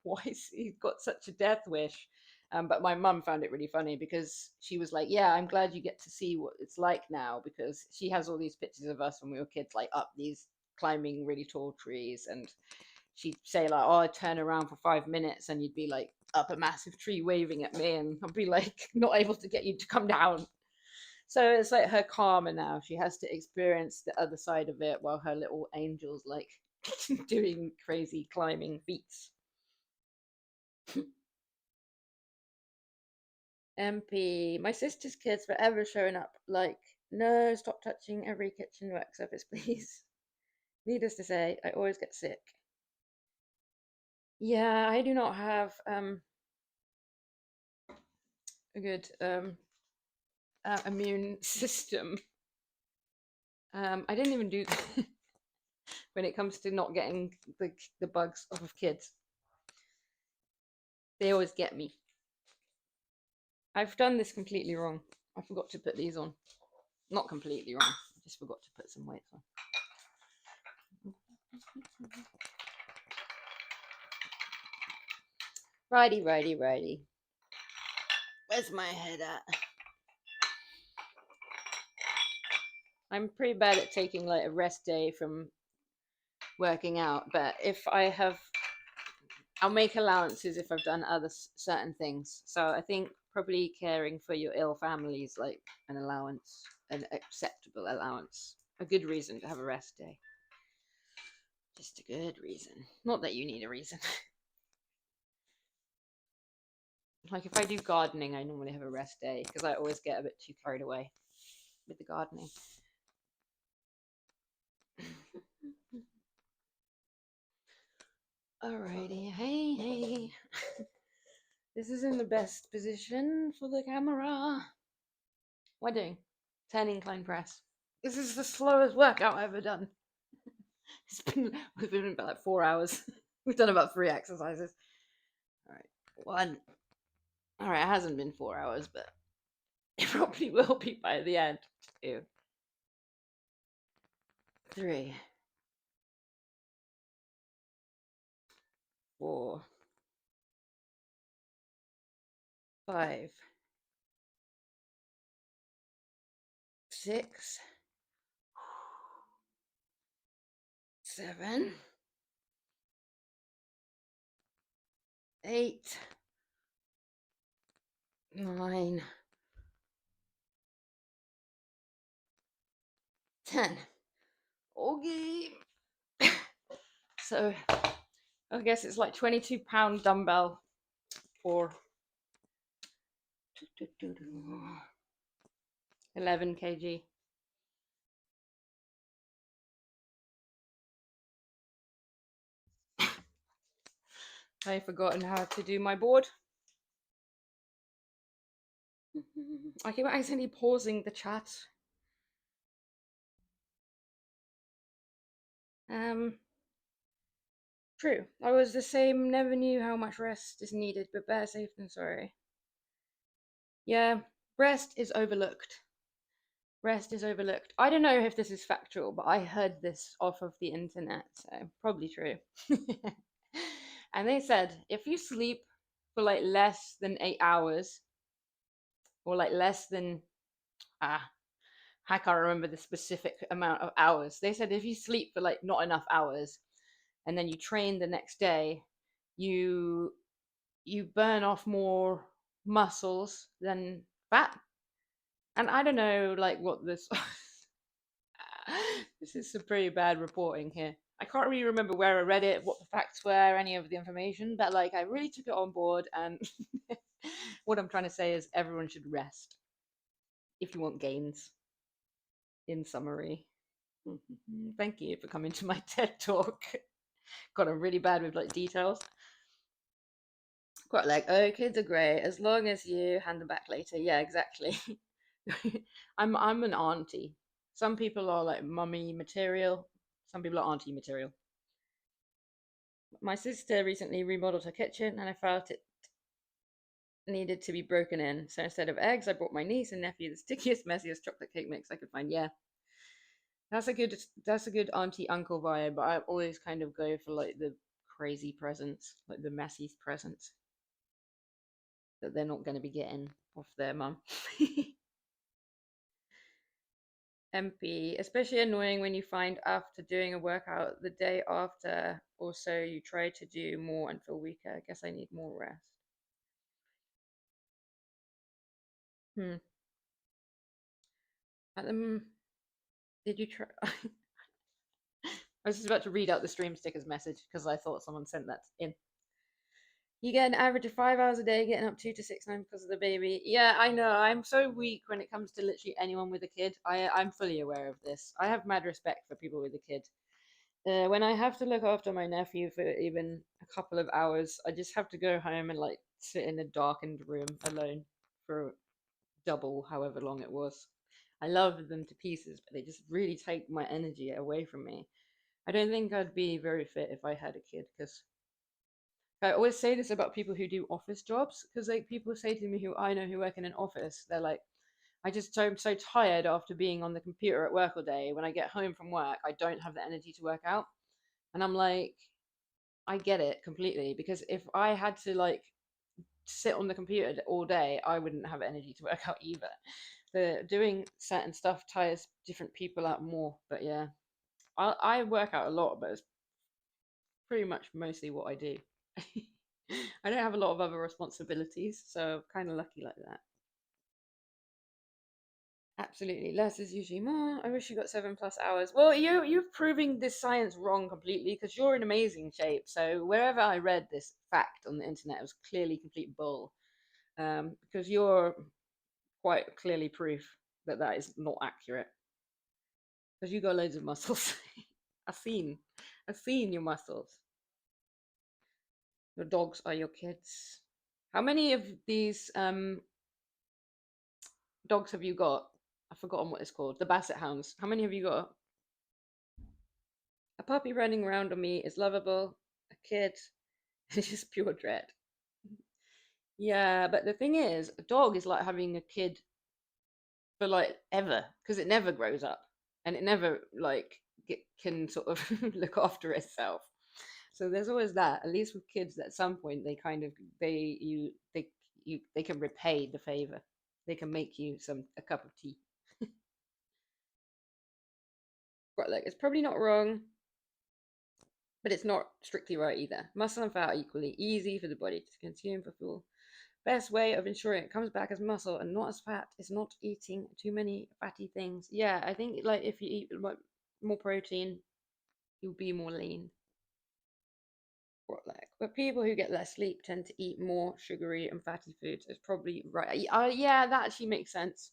Why is he got such a death wish? But my mum found it really funny because she was like, "Yeah, I'm glad you get to see what it's like now," because she has all these pictures of us when we were kids, like up these climbing really tall trees, and she'd say like, "Oh, I'd turn around for 5 minutes," and you'd be like up a massive tree waving at me, and I'd be like not able to get you to come down. So it's like her karma now. She has to experience the other side of it while her little angel's like doing crazy climbing feats. MP, my sister's kids were ever showing up like, no, stop touching every kitchen work surface, please. Needless to say, I always get sick. Yeah, I do not have a good immune system. I didn't even do when it comes to not getting the bugs off of kids. They always get me. I've done this completely wrong. I forgot to put these on. Not completely wrong. I just forgot to put some weights on. Righty, righty, righty. Where's my head at? I'm pretty bad at taking like a rest day from working out, but if I have, I'll make allowances if I've done other certain things. So I think probably caring for your ill family is like an allowance, an acceptable allowance, a good reason to have a rest day. Just a good reason. Not that you need a reason. Like if I do gardening, I normally have a rest day because I always get a bit too carried away with the gardening. Alrighty, hey. This is in the best position for the camera. What are doing? 10 incline press. This is the slowest workout I've ever done. We've been about like 4 hours. We've done about 3 exercises. Alright, one. Alright, it hasn't been 4 hours, but it probably will be by the end. 2, 3, 4, 5, 6, 7, 8, 9, 10. Okay. So I guess it's like 22-pound dumbbell for 11 kg. I've forgotten how to do my board. I keep accidentally pausing the chat. True. I was the same, never knew how much rest is needed, but better safe than sorry. Yeah, rest is overlooked. Rest is overlooked. I don't know if this is factual, but I heard this off of the internet, so probably true. And they said if you sleep for like less than 8 hours, or like less than, I can't remember the specific amount of hours. They said if you sleep for like not enough hours, and then you train the next day, you you burn off more muscles than fat. And I don't know, like, what this. This is some pretty bad reporting here. I can't really remember where I read it, what the facts were, any of the information, but like I really took it on board. And what I'm trying to say is everyone should rest if you want gains. In summary, thank you for coming to my TED talk. Got a really bad with like details. Quite like, oh, kids are great as long as you hand them back later. Yeah, exactly. I'm an auntie. Some people are like mummy material. Some people are auntie material. My sister recently remodeled her kitchen, and I felt it needed to be broken in. So instead of eggs, I brought my niece and nephew the stickiest, messiest chocolate cake mix I could find. Yeah, that's a good auntie uncle vibe. But I always kind of go for like the crazy presents, like the messy presents that they're not going to be getting off their mum. MP, especially annoying when you find after doing a workout the day after, or so you try to do more and feel weaker. I guess I need more rest. Hmm. At the Did you try? I was just about to read out the stream stickers message because I thought someone sent that in. You get an average of 5 hours a day, getting up 2 to 6 9 because of the baby. Yeah, I know. I'm so weak when it comes to literally anyone with a kid. I'm fully aware of this. I have mad respect for people with a kid. When I have to look after my nephew for even a couple of hours, I just have to go home and like sit in a darkened room alone for double however long it was. I love them to pieces, but they just really take my energy away from me. I don't think I'd be very fit if I had a kid because I always say this about people who do office jobs because like people say to me who I know who work in an office, they're like, I'm so tired after being on the computer at work all day. When I get home from work, I don't have the energy to work out. And I'm like, I get it completely because if I had to like sit on the computer all day, I wouldn't have energy to work out either. The doing certain stuff tires different people out more. But yeah, I work out a lot, but it's pretty much mostly what I do. I don't have a lot of other responsibilities, so I'm kind of lucky like that. Absolutely, less is usually more. I wish you got 7 plus hours. Well, you're proving this science wrong completely because you're in amazing shape. So wherever I read this fact on the internet, it was clearly complete bull. Because you're quite clearly proof that that is not accurate. Because you got loads of muscles. I've seen, I've seen your muscles. Your dogs are your kids. How many of these dogs have you got? I've forgotten what it's called. The basset hounds. How many have you got? A puppy running around on me is lovable. A kid is just pure dread. Yeah, but the thing is, a dog is like having a kid for like ever because it never grows up and it never like can sort of look after itself. So there's always that. At least with kids, at some point they kind of they can repay the favor. They can make you a cup of tea. Right, like it's probably not wrong, but it's not strictly right either. Muscle and fat are equally easy for the body to consume for fuel. Best way of ensuring it comes back as muscle and not as fat is not eating too many fatty things. Yeah, I think like if you eat more protein, you'll be more lean. Like, but people who get less sleep tend to eat more sugary and fatty foods. It's probably right. Yeah, that actually makes sense.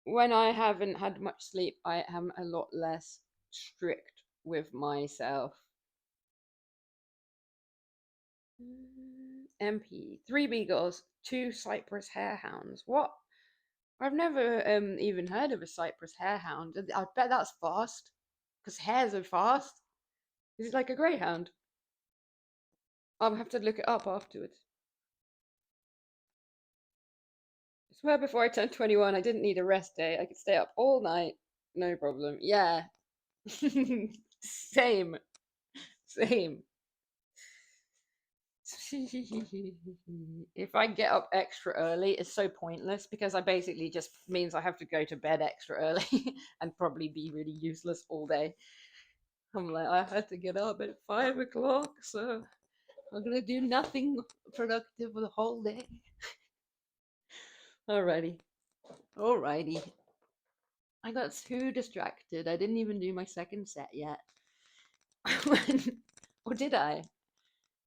When I haven't had much sleep, I am a lot less strict with myself. MP, 3 beagles, 2 Cyprus harehounds. What? I've never even heard of a Cyprus harehound. I bet that's fast, because hares are fast. Is it like a greyhound? I'll have to look it up afterwards. I swear before I turned 21, I didn't need a rest day. I could stay up all night, no problem. Yeah. Same, same. If I get up extra early, it's so pointless because I basically just means I have to go to bed extra early and probably be really useless all day. I'm like, I had to get up at 5 o'clock, so I'm gonna do nothing productive for the whole day. Alrighty. Alrighty. I got too distracted. I didn't even do my second set yet. Or did I?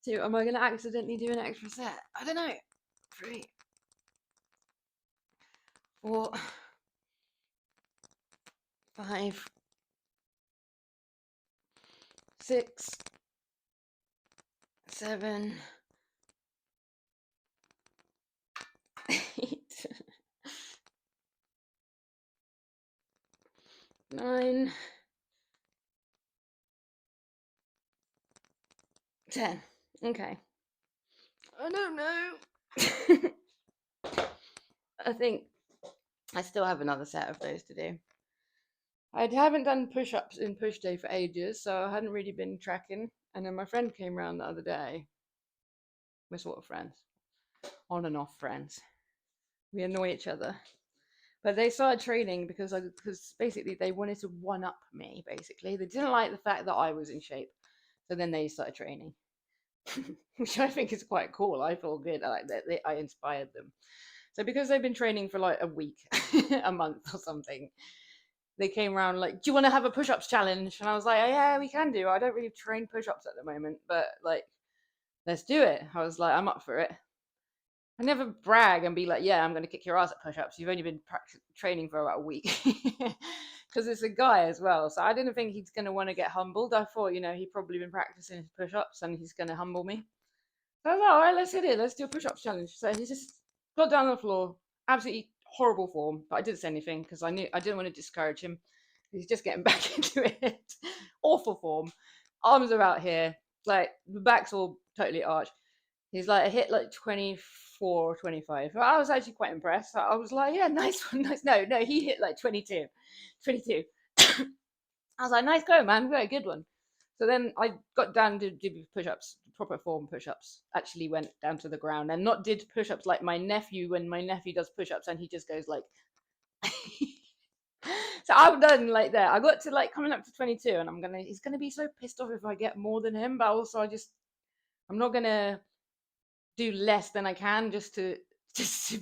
So am I gonna accidentally do an extra set? I don't know. 3, 4, 5, 6, 7, 8, 9, 10. Okay. I don't know. I think I still have another set of those to do. I haven't done push-ups in push day for ages, so I hadn't really been tracking. And then my friend came around the other day. We're sort of friends, on and off friends. We annoy each other. But they started training because basically they wanted to one up me. Basically, they didn't like the fact that I was in shape, so then they started training, which I think is quite cool. I feel good. Like I inspired them. So because they've been training for like a week, a month or something, they came around like, "Do you want to have a push-ups challenge?" And I was like, "Oh, yeah, we can do. I don't really train push-ups at the moment, but like, let's do it." I was like, "I'm up for it." I never brag and be like, "Yeah, I'm going to kick your ass at push-ups. You've only been training for about a week," because it's a guy as well. So I didn't think he's going to want to get humbled. I thought, he'd probably been practicing his push-ups and he's going to humble me. So I was like, "All right, let's hit it. Let's do a push-ups challenge." So he just got down on the floor, absolutely horrible form, but I didn't say anything because I knew I didn't want to discourage him. He's just getting back into it. Awful form. Arms are out here. Like, the back's all totally arched. He's like, I hit like 24 or 25. I was actually quite impressed. I was like, yeah, nice one, nice. No, he hit like 22. 22. I was like, nice go, man. Very good one. So then I got down to do push-ups, proper form push-ups. Actually went down to the ground and not did push-ups like my nephew when my nephew does push-ups and he just goes like. So I've done like that. I got to like coming up to 22 and he's gonna be so pissed off if I get more than him, but also I'm not gonna do less than I can just to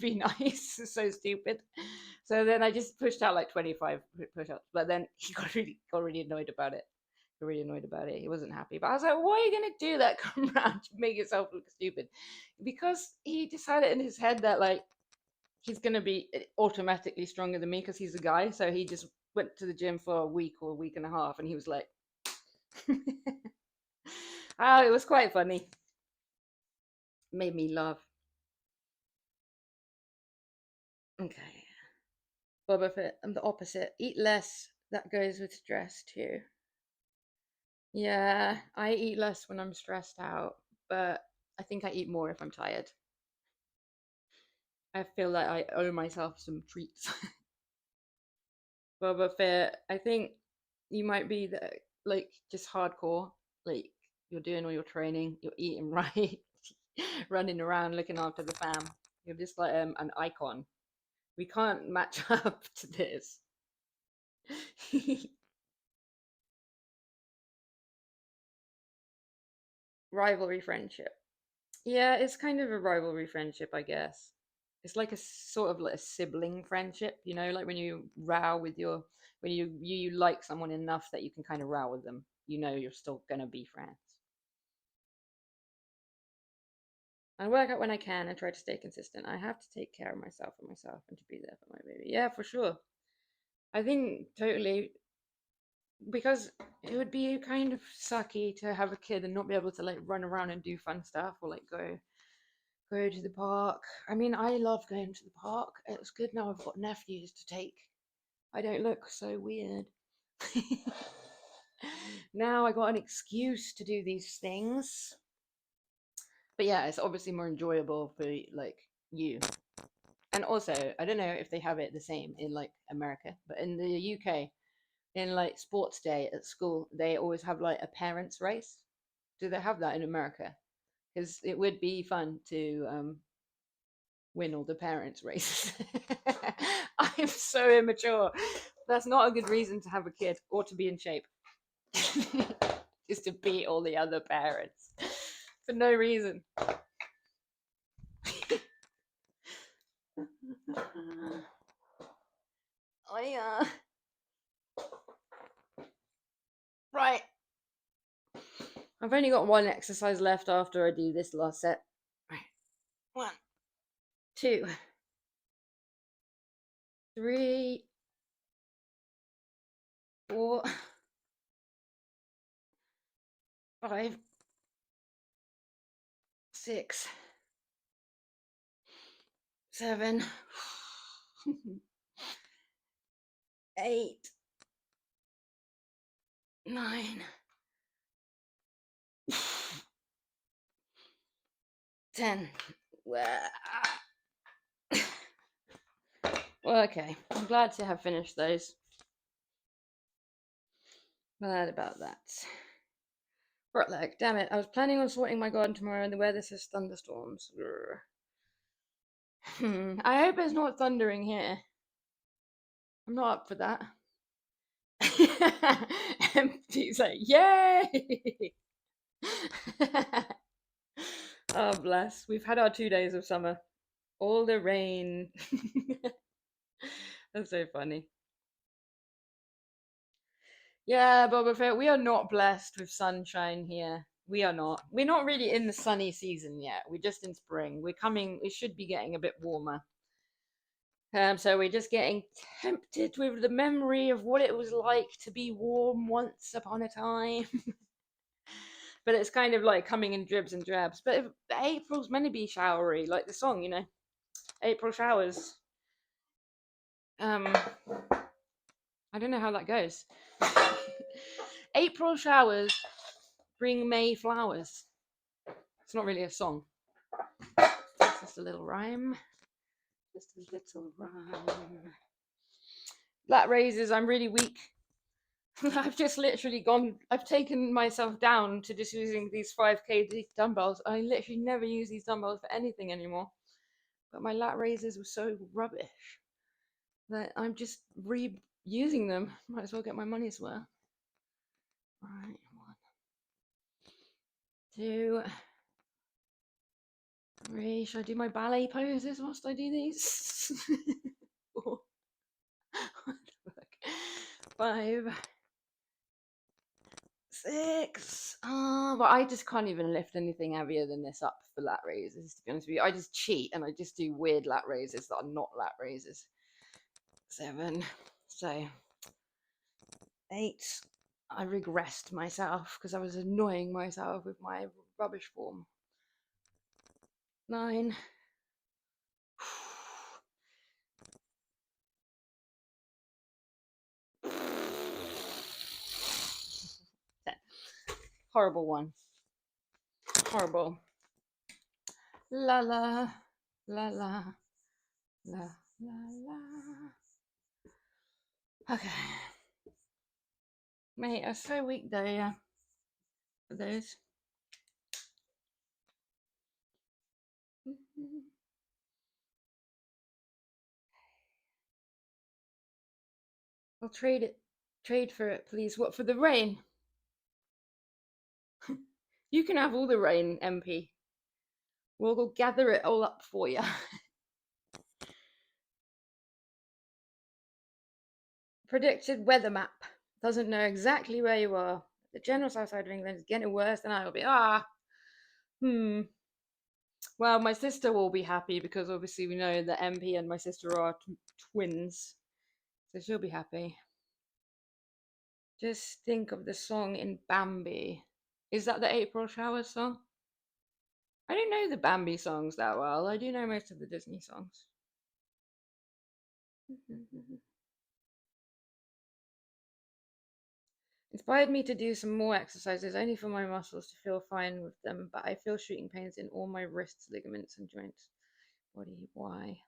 be nice. It's so stupid. So then I just pushed out like 25 push-ups, but then he got really annoyed about it. Got really annoyed about it. He wasn't happy. But I was like, why are you gonna do that? Come around to make yourself look stupid. Because he decided in his head that like he's gonna be automatically stronger than me because he's a guy. So he just went to the gym for a week or a week and a half and he was like oh, it was quite funny. Made me laugh. Okay. Boba Fett. I'm the opposite. Eat less. That goes with stress too. Yeah, I eat less when I'm stressed out, but I think I eat more if I'm tired. I feel like I owe myself some treats. Boba Fett, I think you might be like just hardcore. Like you're doing all your training, you're eating right, running around looking after the fam. You're just like an icon. We can't match up to this. Rivalry friendship. Yeah, it's kind of a rivalry friendship, I guess. It's like a sort of like a sibling friendship, like when you row with when you like someone enough that you can kind of row with them. You're still gonna be friends. I work out when I can and try to stay consistent. I have to take care of myself and to be there for my baby. Yeah, for sure. I think totally because it would be kind of sucky to have a kid and not be able to like run around and do fun stuff or like go to the park. I mean, I love going to the park. It's good now I've got nephews to take. I don't look so weird. Now I got an excuse to do these things. But yeah, it's obviously more enjoyable for like you. And also, I don't know if they have it the same in like America, but in the UK, in like sports day at school, they always have like a parents' race. Do they have that in America? Because it would be fun to win all the parents' races. I'm so immature. That's not a good reason to have a kid or to be in shape. Just to beat all the other parents for no reason. I right. I've only got one exercise left after I do this last set. Right. 1, 2, 3, 4, 5, 6, 7, 8, 9, 10. Well, okay. I'm glad to have finished those. Glad about that. Right leg, damn it. I was planning on sorting my garden tomorrow and the weather says thunderstorms. I hope it's not thundering here. I'm not up for that. Empty's like, yay! Oh, bless. We've had our 2 days of summer. All the rain. That's so funny. Yeah, Boba Fett, we are not blessed with sunshine here. We are not. We're not really in the sunny season yet. We're just in spring. We should be getting a bit warmer. So we're just getting tempted with the memory of what it was like to be warm once upon a time. But it's kind of like coming in dribs and drabs. But April's meant to be showery, like the song, you know. April showers. I don't know how that goes. April showers bring May flowers. It's not really a song. It's just a little rhyme. Just a little rhyme. Lat raises, I'm really weak. I've just literally I've taken myself down to just using these 5K dumbbells. I literally never use these dumbbells for anything anymore. But my lat raises were so rubbish that I'm just reusing them. Might as well get my money's worth. Right, 1, 2, 3. Should I do my ballet poses whilst I do these? 4, 5, 6. But I just can't even lift anything heavier than this up for lat raises, to be honest with you. I just cheat and I just do weird lat raises that are not lat raises. 7. So 8. I regressed myself because I was annoying myself with my rubbish form. 9. 10. Horrible one. Horrible. La la la la la la la. Okay. Mate, I'm so weak though, yeah. For those. I'll trade for it, please. What, for the rain? You can have all the rain, MP. We'll go gather it all up for you. Predicted weather map. Doesn't know exactly where you are. The general south side of England is getting worse, and I will be, Well, my sister will be happy because obviously we know that MP and my sister are twins. So she'll be happy. Just think of the song in Bambi. Is that the April Showers song? I don't know the Bambi songs that well. I do know most of the Disney songs. Inspired me to do some more exercises, only for my muscles to feel fine with them, but I feel shooting pains in all my wrists, ligaments, and joints. Why?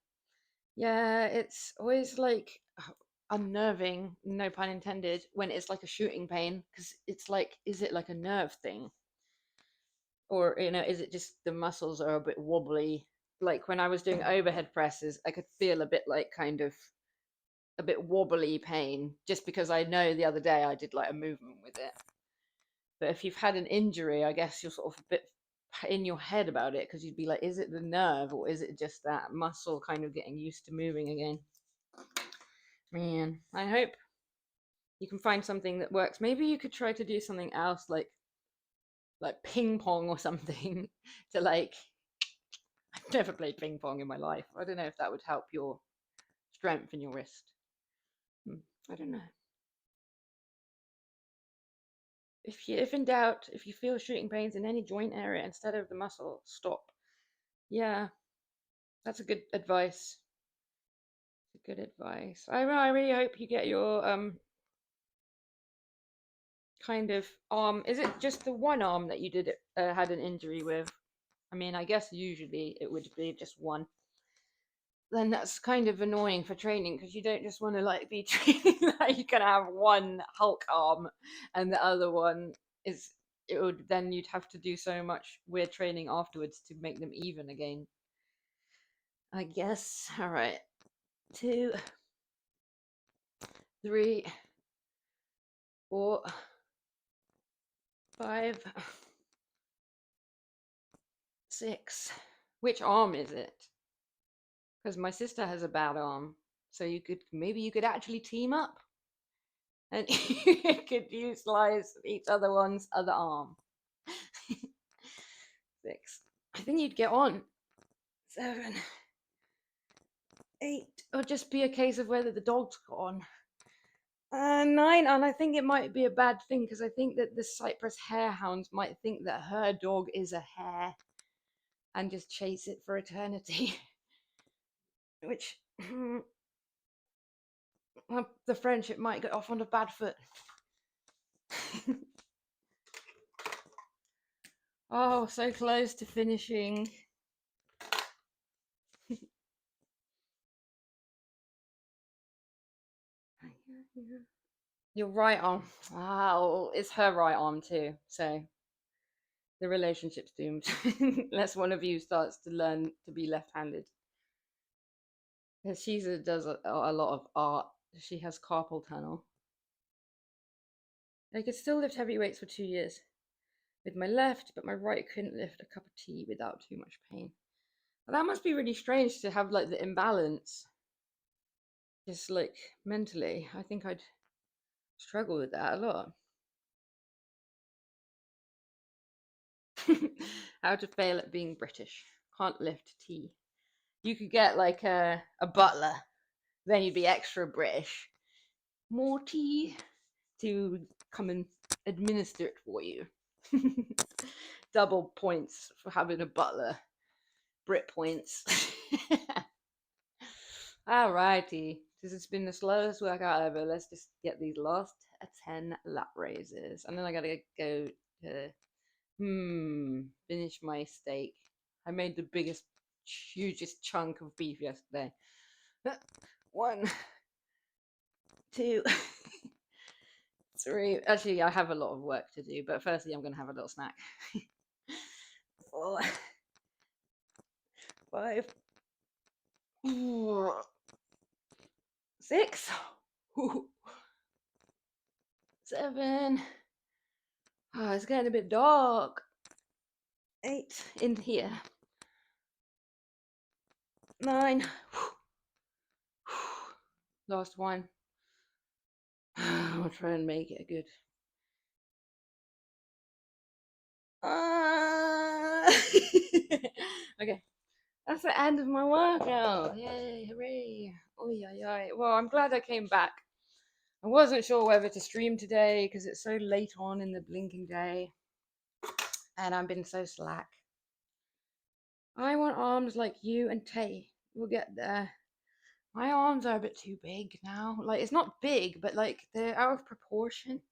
Yeah, it's always like unnerving, no pun intended, when it's like a shooting pain, because it's like, is it like a nerve thing? Or, is it just the muscles are a bit wobbly? Like when I was doing overhead presses, I could feel a bit like kind of a bit wobbly pain just because I know the other day I did like a movement with it. But if you've had an injury, I guess you're sort of a bit in your head about it because you'd be like, is it the nerve or is it just that muscle kind of getting used to moving again? Man, I hope you can find something that works. Maybe you could try to do something else like ping pong or something to like I've never played ping pong in my life. I don't know if that would help your strength in your wrist. I don't know. If in doubt, if you feel shooting pains in any joint area instead of the muscle, stop. Yeah, that's a good advice. Good advice. I really hope you get your kind of arm. Is it just the one arm that you did had an injury with? I mean, I guess usually it would be just one. Then that's kind of annoying for training because you don't just want to like be training like you can have one Hulk arm and the other one is it would then you'd have to do so much weird training afterwards to make them even again. I guess. All right. 2, 3, 4, 5, 6. Which arm is it? Because my sister has a bad arm, so you could actually team up, and you could utilize each other one's other arm. 6. I think you'd get on. 7, 8. It'll just be a case of whether the dog's got on. 9, and I think it might be a bad thing because I think that the Cyprus harehounds might think that her dog is a hare and just chase it for eternity. Which the friendship might get off on a bad foot. Oh, so close to finishing. Your right arm. Wow, it's her right arm too. So the relationship's doomed unless one of you starts to learn to be left-handed. Because she does a lot of art. She has carpal tunnel. I could still lift heavy weights for 2 years with my left, but my right couldn't lift a cup of tea without too much pain. Well, that must be really strange to have like the imbalance. Just like mentally, I think I'd struggle with that a lot. How to fail at being British. Can't lift tea. You could get like a butler, then you'd be extra British. More tea to come and administer it for you. Double points for having a butler. Brit points. Alrighty. This has been the slowest workout ever. Let's just get these last 10 lat raises. And then I gotta go to finish my steak. I made the biggest, hugest chunk of beef yesterday. 1, 2, 3. Actually, I have a lot of work to do, but firstly, I'm gonna have a little snack. 4, 5, 6, 7. Oh, it's getting a bit dark. 8 in here. 9. Last one. I'll try and make it good. Okay, that's the end of my workout. Yay, hooray. Oh, yeah. Well, I'm glad I came back. I wasn't sure whether to stream today because it's so late on in the blinking day. And I've been so slack. I want arms like you and Tay. We'll get there. My arms are a bit too big now. Like, it's not big, but like they're out of proportion.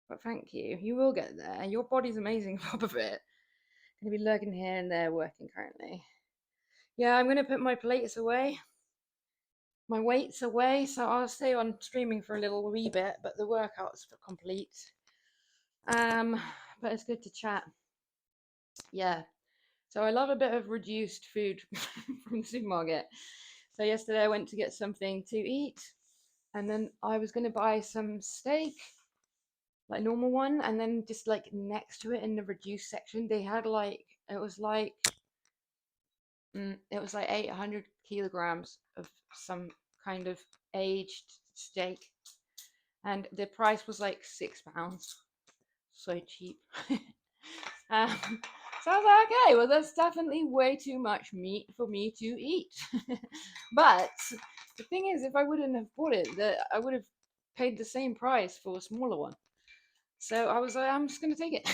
But thank you. You will get there. Your body's amazing on top of it. Gonna be lurking here and there working currently. Yeah, I'm gonna put my plates away. My weights away, so I'll stay on streaming for a little wee bit, but the workout's complete. But it's good to chat. Yeah. So I love a bit of reduced food from the supermarket. So yesterday I went to get something to eat, and then I was going to buy some steak, like normal one, and then just like next to it in the reduced section, they had like it was like 800 kilograms of some kind of aged steak, and the price was like £6. So cheap. um, so I was like, okay, well, that's definitely way too much meat for me to eat. But the thing is, if I wouldn't have bought it, I would have paid the same price for a smaller one. So I was like, I'm just going to take it.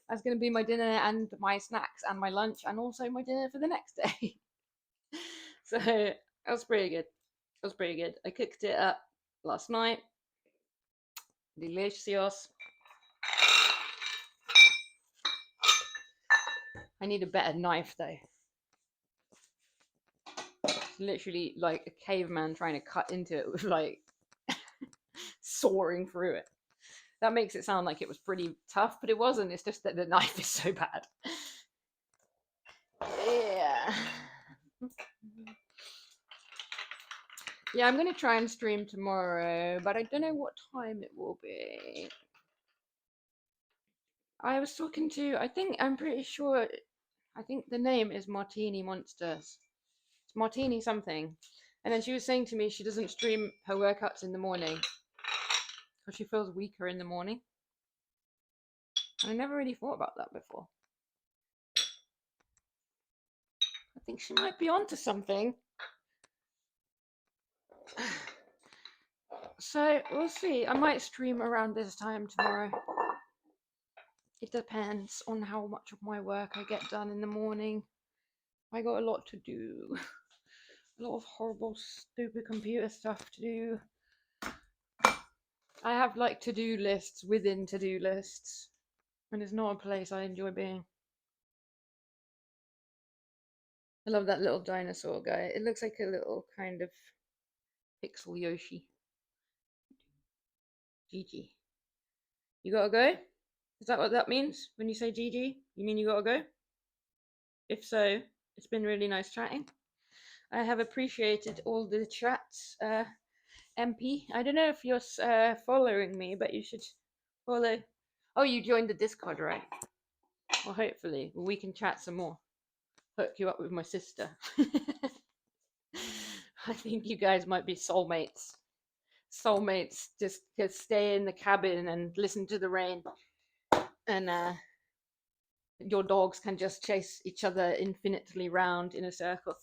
That's going to be my dinner and my snacks and my lunch and also my dinner for the next day. So that was pretty good. It was pretty good. I cooked it up last night. Delicious. I need a better knife though. It's literally like a caveman trying to cut into it with like sawing through it. That makes it sound like it was pretty tough, but it wasn't. It's just that the knife is so bad. Yeah. Yeah, I'm going to try and stream tomorrow, but I don't know what time it will be. I was talking to, I'm pretty sure, I think the name is Martini Monsters. It's Martini something. And then she was saying to me she doesn't stream her workouts in the morning because she feels weaker in the morning. And I never really thought about that before. I think she might be onto something. So we'll see. I might stream around this time tomorrow. It depends on how much of my work I get done in the morning. I got a lot to do. A lot of horrible, stupid computer stuff to do. I have like to-do lists within to-do lists, and it's not a place I enjoy being. I love that little dinosaur guy. It looks like a little kind of pixel Yoshi. GG. You gotta go? Is that what that means when you say GG? You mean you gotta go? If so, it's been really nice chatting. I have appreciated all the chats, MP. I don't know if you're following me, but you should follow. Oh, you joined the Discord, right? Well, hopefully we can chat some more. Hook you up with my sister. I think you guys might be soulmates. Soulmates just stay in the cabin and listen to the rain, and your dogs can just chase each other infinitely round in a circle,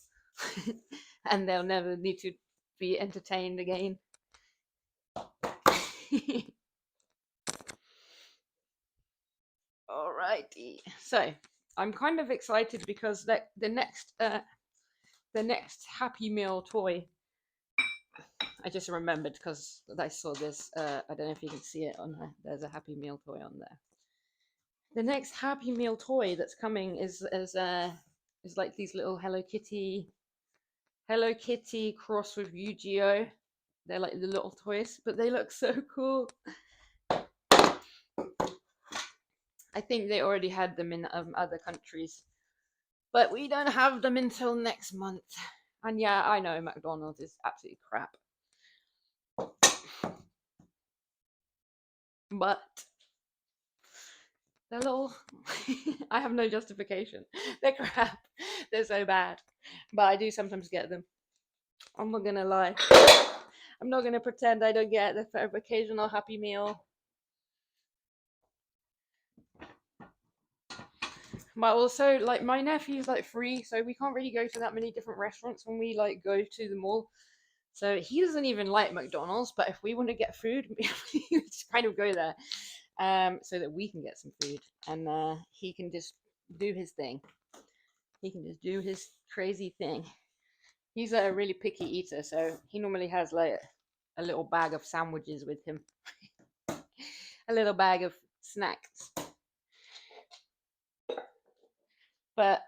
and they'll never need to be entertained again. Alrighty. So I'm kind of excited because the next Happy Meal toy. I just remembered because I saw this. I don't know if you can see it on there. There's a Happy Meal toy on there. The next Happy Meal toy that's coming is like these little Hello Kitty cross with Yu-Gi-Oh. They're like the little toys, but they look so cool. I think they already had them in other countries, but we don't have them until next month. And yeah, I know McDonald's is absolutely crap, but they're little. I have no justification. They're crap. They're so bad, but I do sometimes get them. I'm not gonna lie. I'm not gonna pretend I don't get the occasional Happy Meal. But also, like, my nephew's like free, so we can't really go to that many different restaurants when we like go to the mall. So he doesn't even like McDonald's, but if we want to get food, we just kind of go there, so that we can get some food, and he can just do his thing. He can just do his crazy thing. He's a really picky eater, so he normally has like a little bag of sandwiches with him, a little bag of snacks. But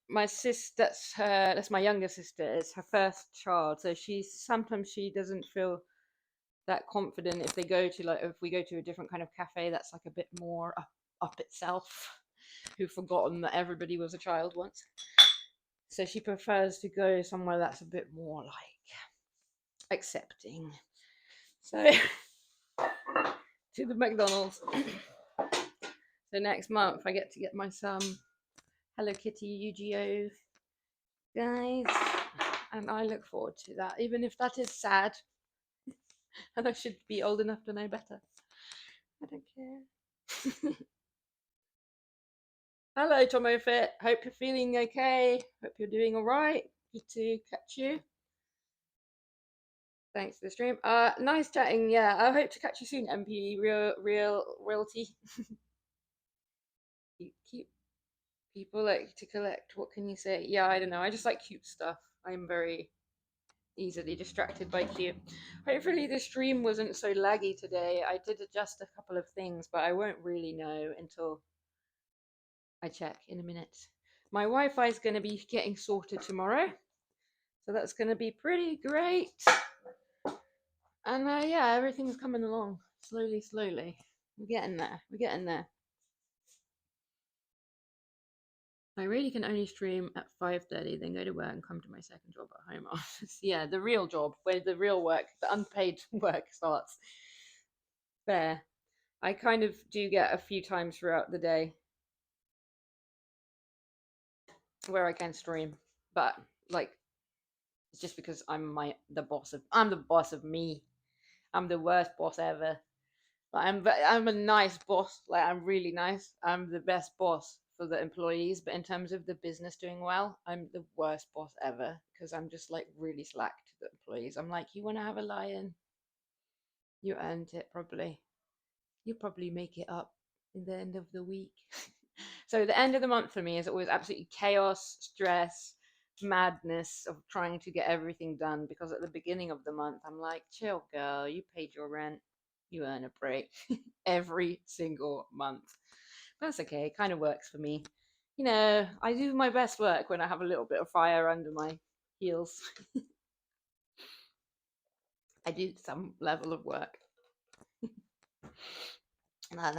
my sister, that's my younger sister, it's her first child, so sometimes she doesn't feel that confident if we go to a different kind of cafe that's like a bit more up itself, who've forgotten that everybody was a child once. So she prefers to go somewhere that's a bit more like accepting. So to the McDonald's. So next month I get to get my some Hello Kitty UGO guys, and I look forward to that, even if that is sad. And I should be old enough to know better. I don't care. Hello, Tomo Fit. Hope you're feeling okay. Hope you're doing all right. Good to catch you. Thanks for the stream. Nice chatting. Yeah, I hope to catch you soon, MP. Realty. Cute people like to collect. What can you say? Yeah, I don't know. I just like cute stuff. I'm very easily distracted by cute. Hopefully, the stream wasn't so laggy today. I did adjust a couple of things, but I won't really know until I check in a minute. My Wi-Fi is going to be getting sorted tomorrow, so that's going to be pretty great. And yeah, everything's coming along slowly, slowly. We're getting there. We're getting there. I really can only stream at 5:30, then go to work and come to my second job at home office. Yeah, the real job, where the real work, the unpaid work starts. There. I kind of do get a few times throughout the day where I can stream, but like it's just because I'm the boss of me. I'm the worst boss ever. Like, I'm a nice boss. Like I'm really nice. I'm the best boss for the employees, but in terms of the business doing well, I'm the worst boss ever because I'm just like really slack to the employees. I'm like, you want to have a lion? You earned it probably. You probably make it up in the end of the week. So the end of the month for me is always absolutely chaos, stress, madness of trying to get everything done because at the beginning of the month I'm like, chill girl, you paid your rent, you earn a break every single month. That's okay, it kind of works for me. You know, I do my best work when I have a little bit of fire under my heels. I do some level of work. No.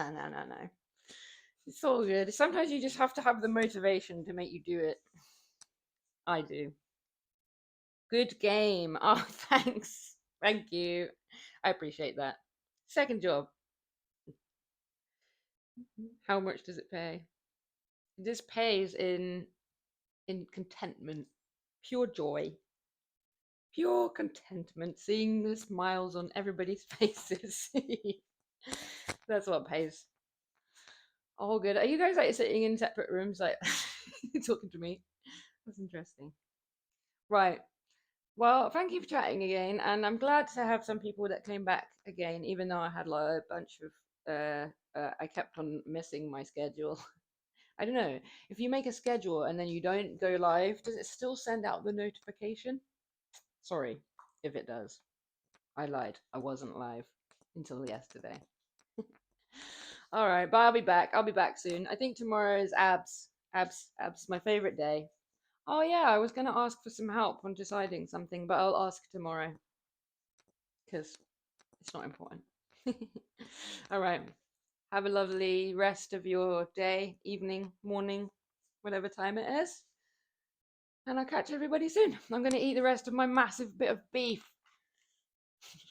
It's all good. Sometimes you just have to have the motivation to make you do it. I do. Good game. Oh, thanks. Thank you. I appreciate that. Second job. How much does it pay? This pays in contentment, pure joy, pure contentment, seeing the smiles on everybody's faces. That's what pays. All good. Are you guys like sitting in separate rooms, like talking to me? That's interesting. Right. Well, thank you for chatting again, and I'm glad to have some people that came back again, even though I had like a bunch of I kept on missing my schedule. I don't know. If you make a schedule and then you don't go live, does it still send out the notification? Sorry if it does. I lied. I wasn't live until yesterday. All right, but I'll be back. I'll be back soon. I think tomorrow is abs. Abs, my favorite day. Oh yeah, I was gonna ask for some help on deciding something, but I'll ask tomorrow because it's not important. All right. Have a lovely rest of your day, evening, morning, whatever time it is. And I'll catch everybody soon. I'm going to eat the rest of my massive bit of beef.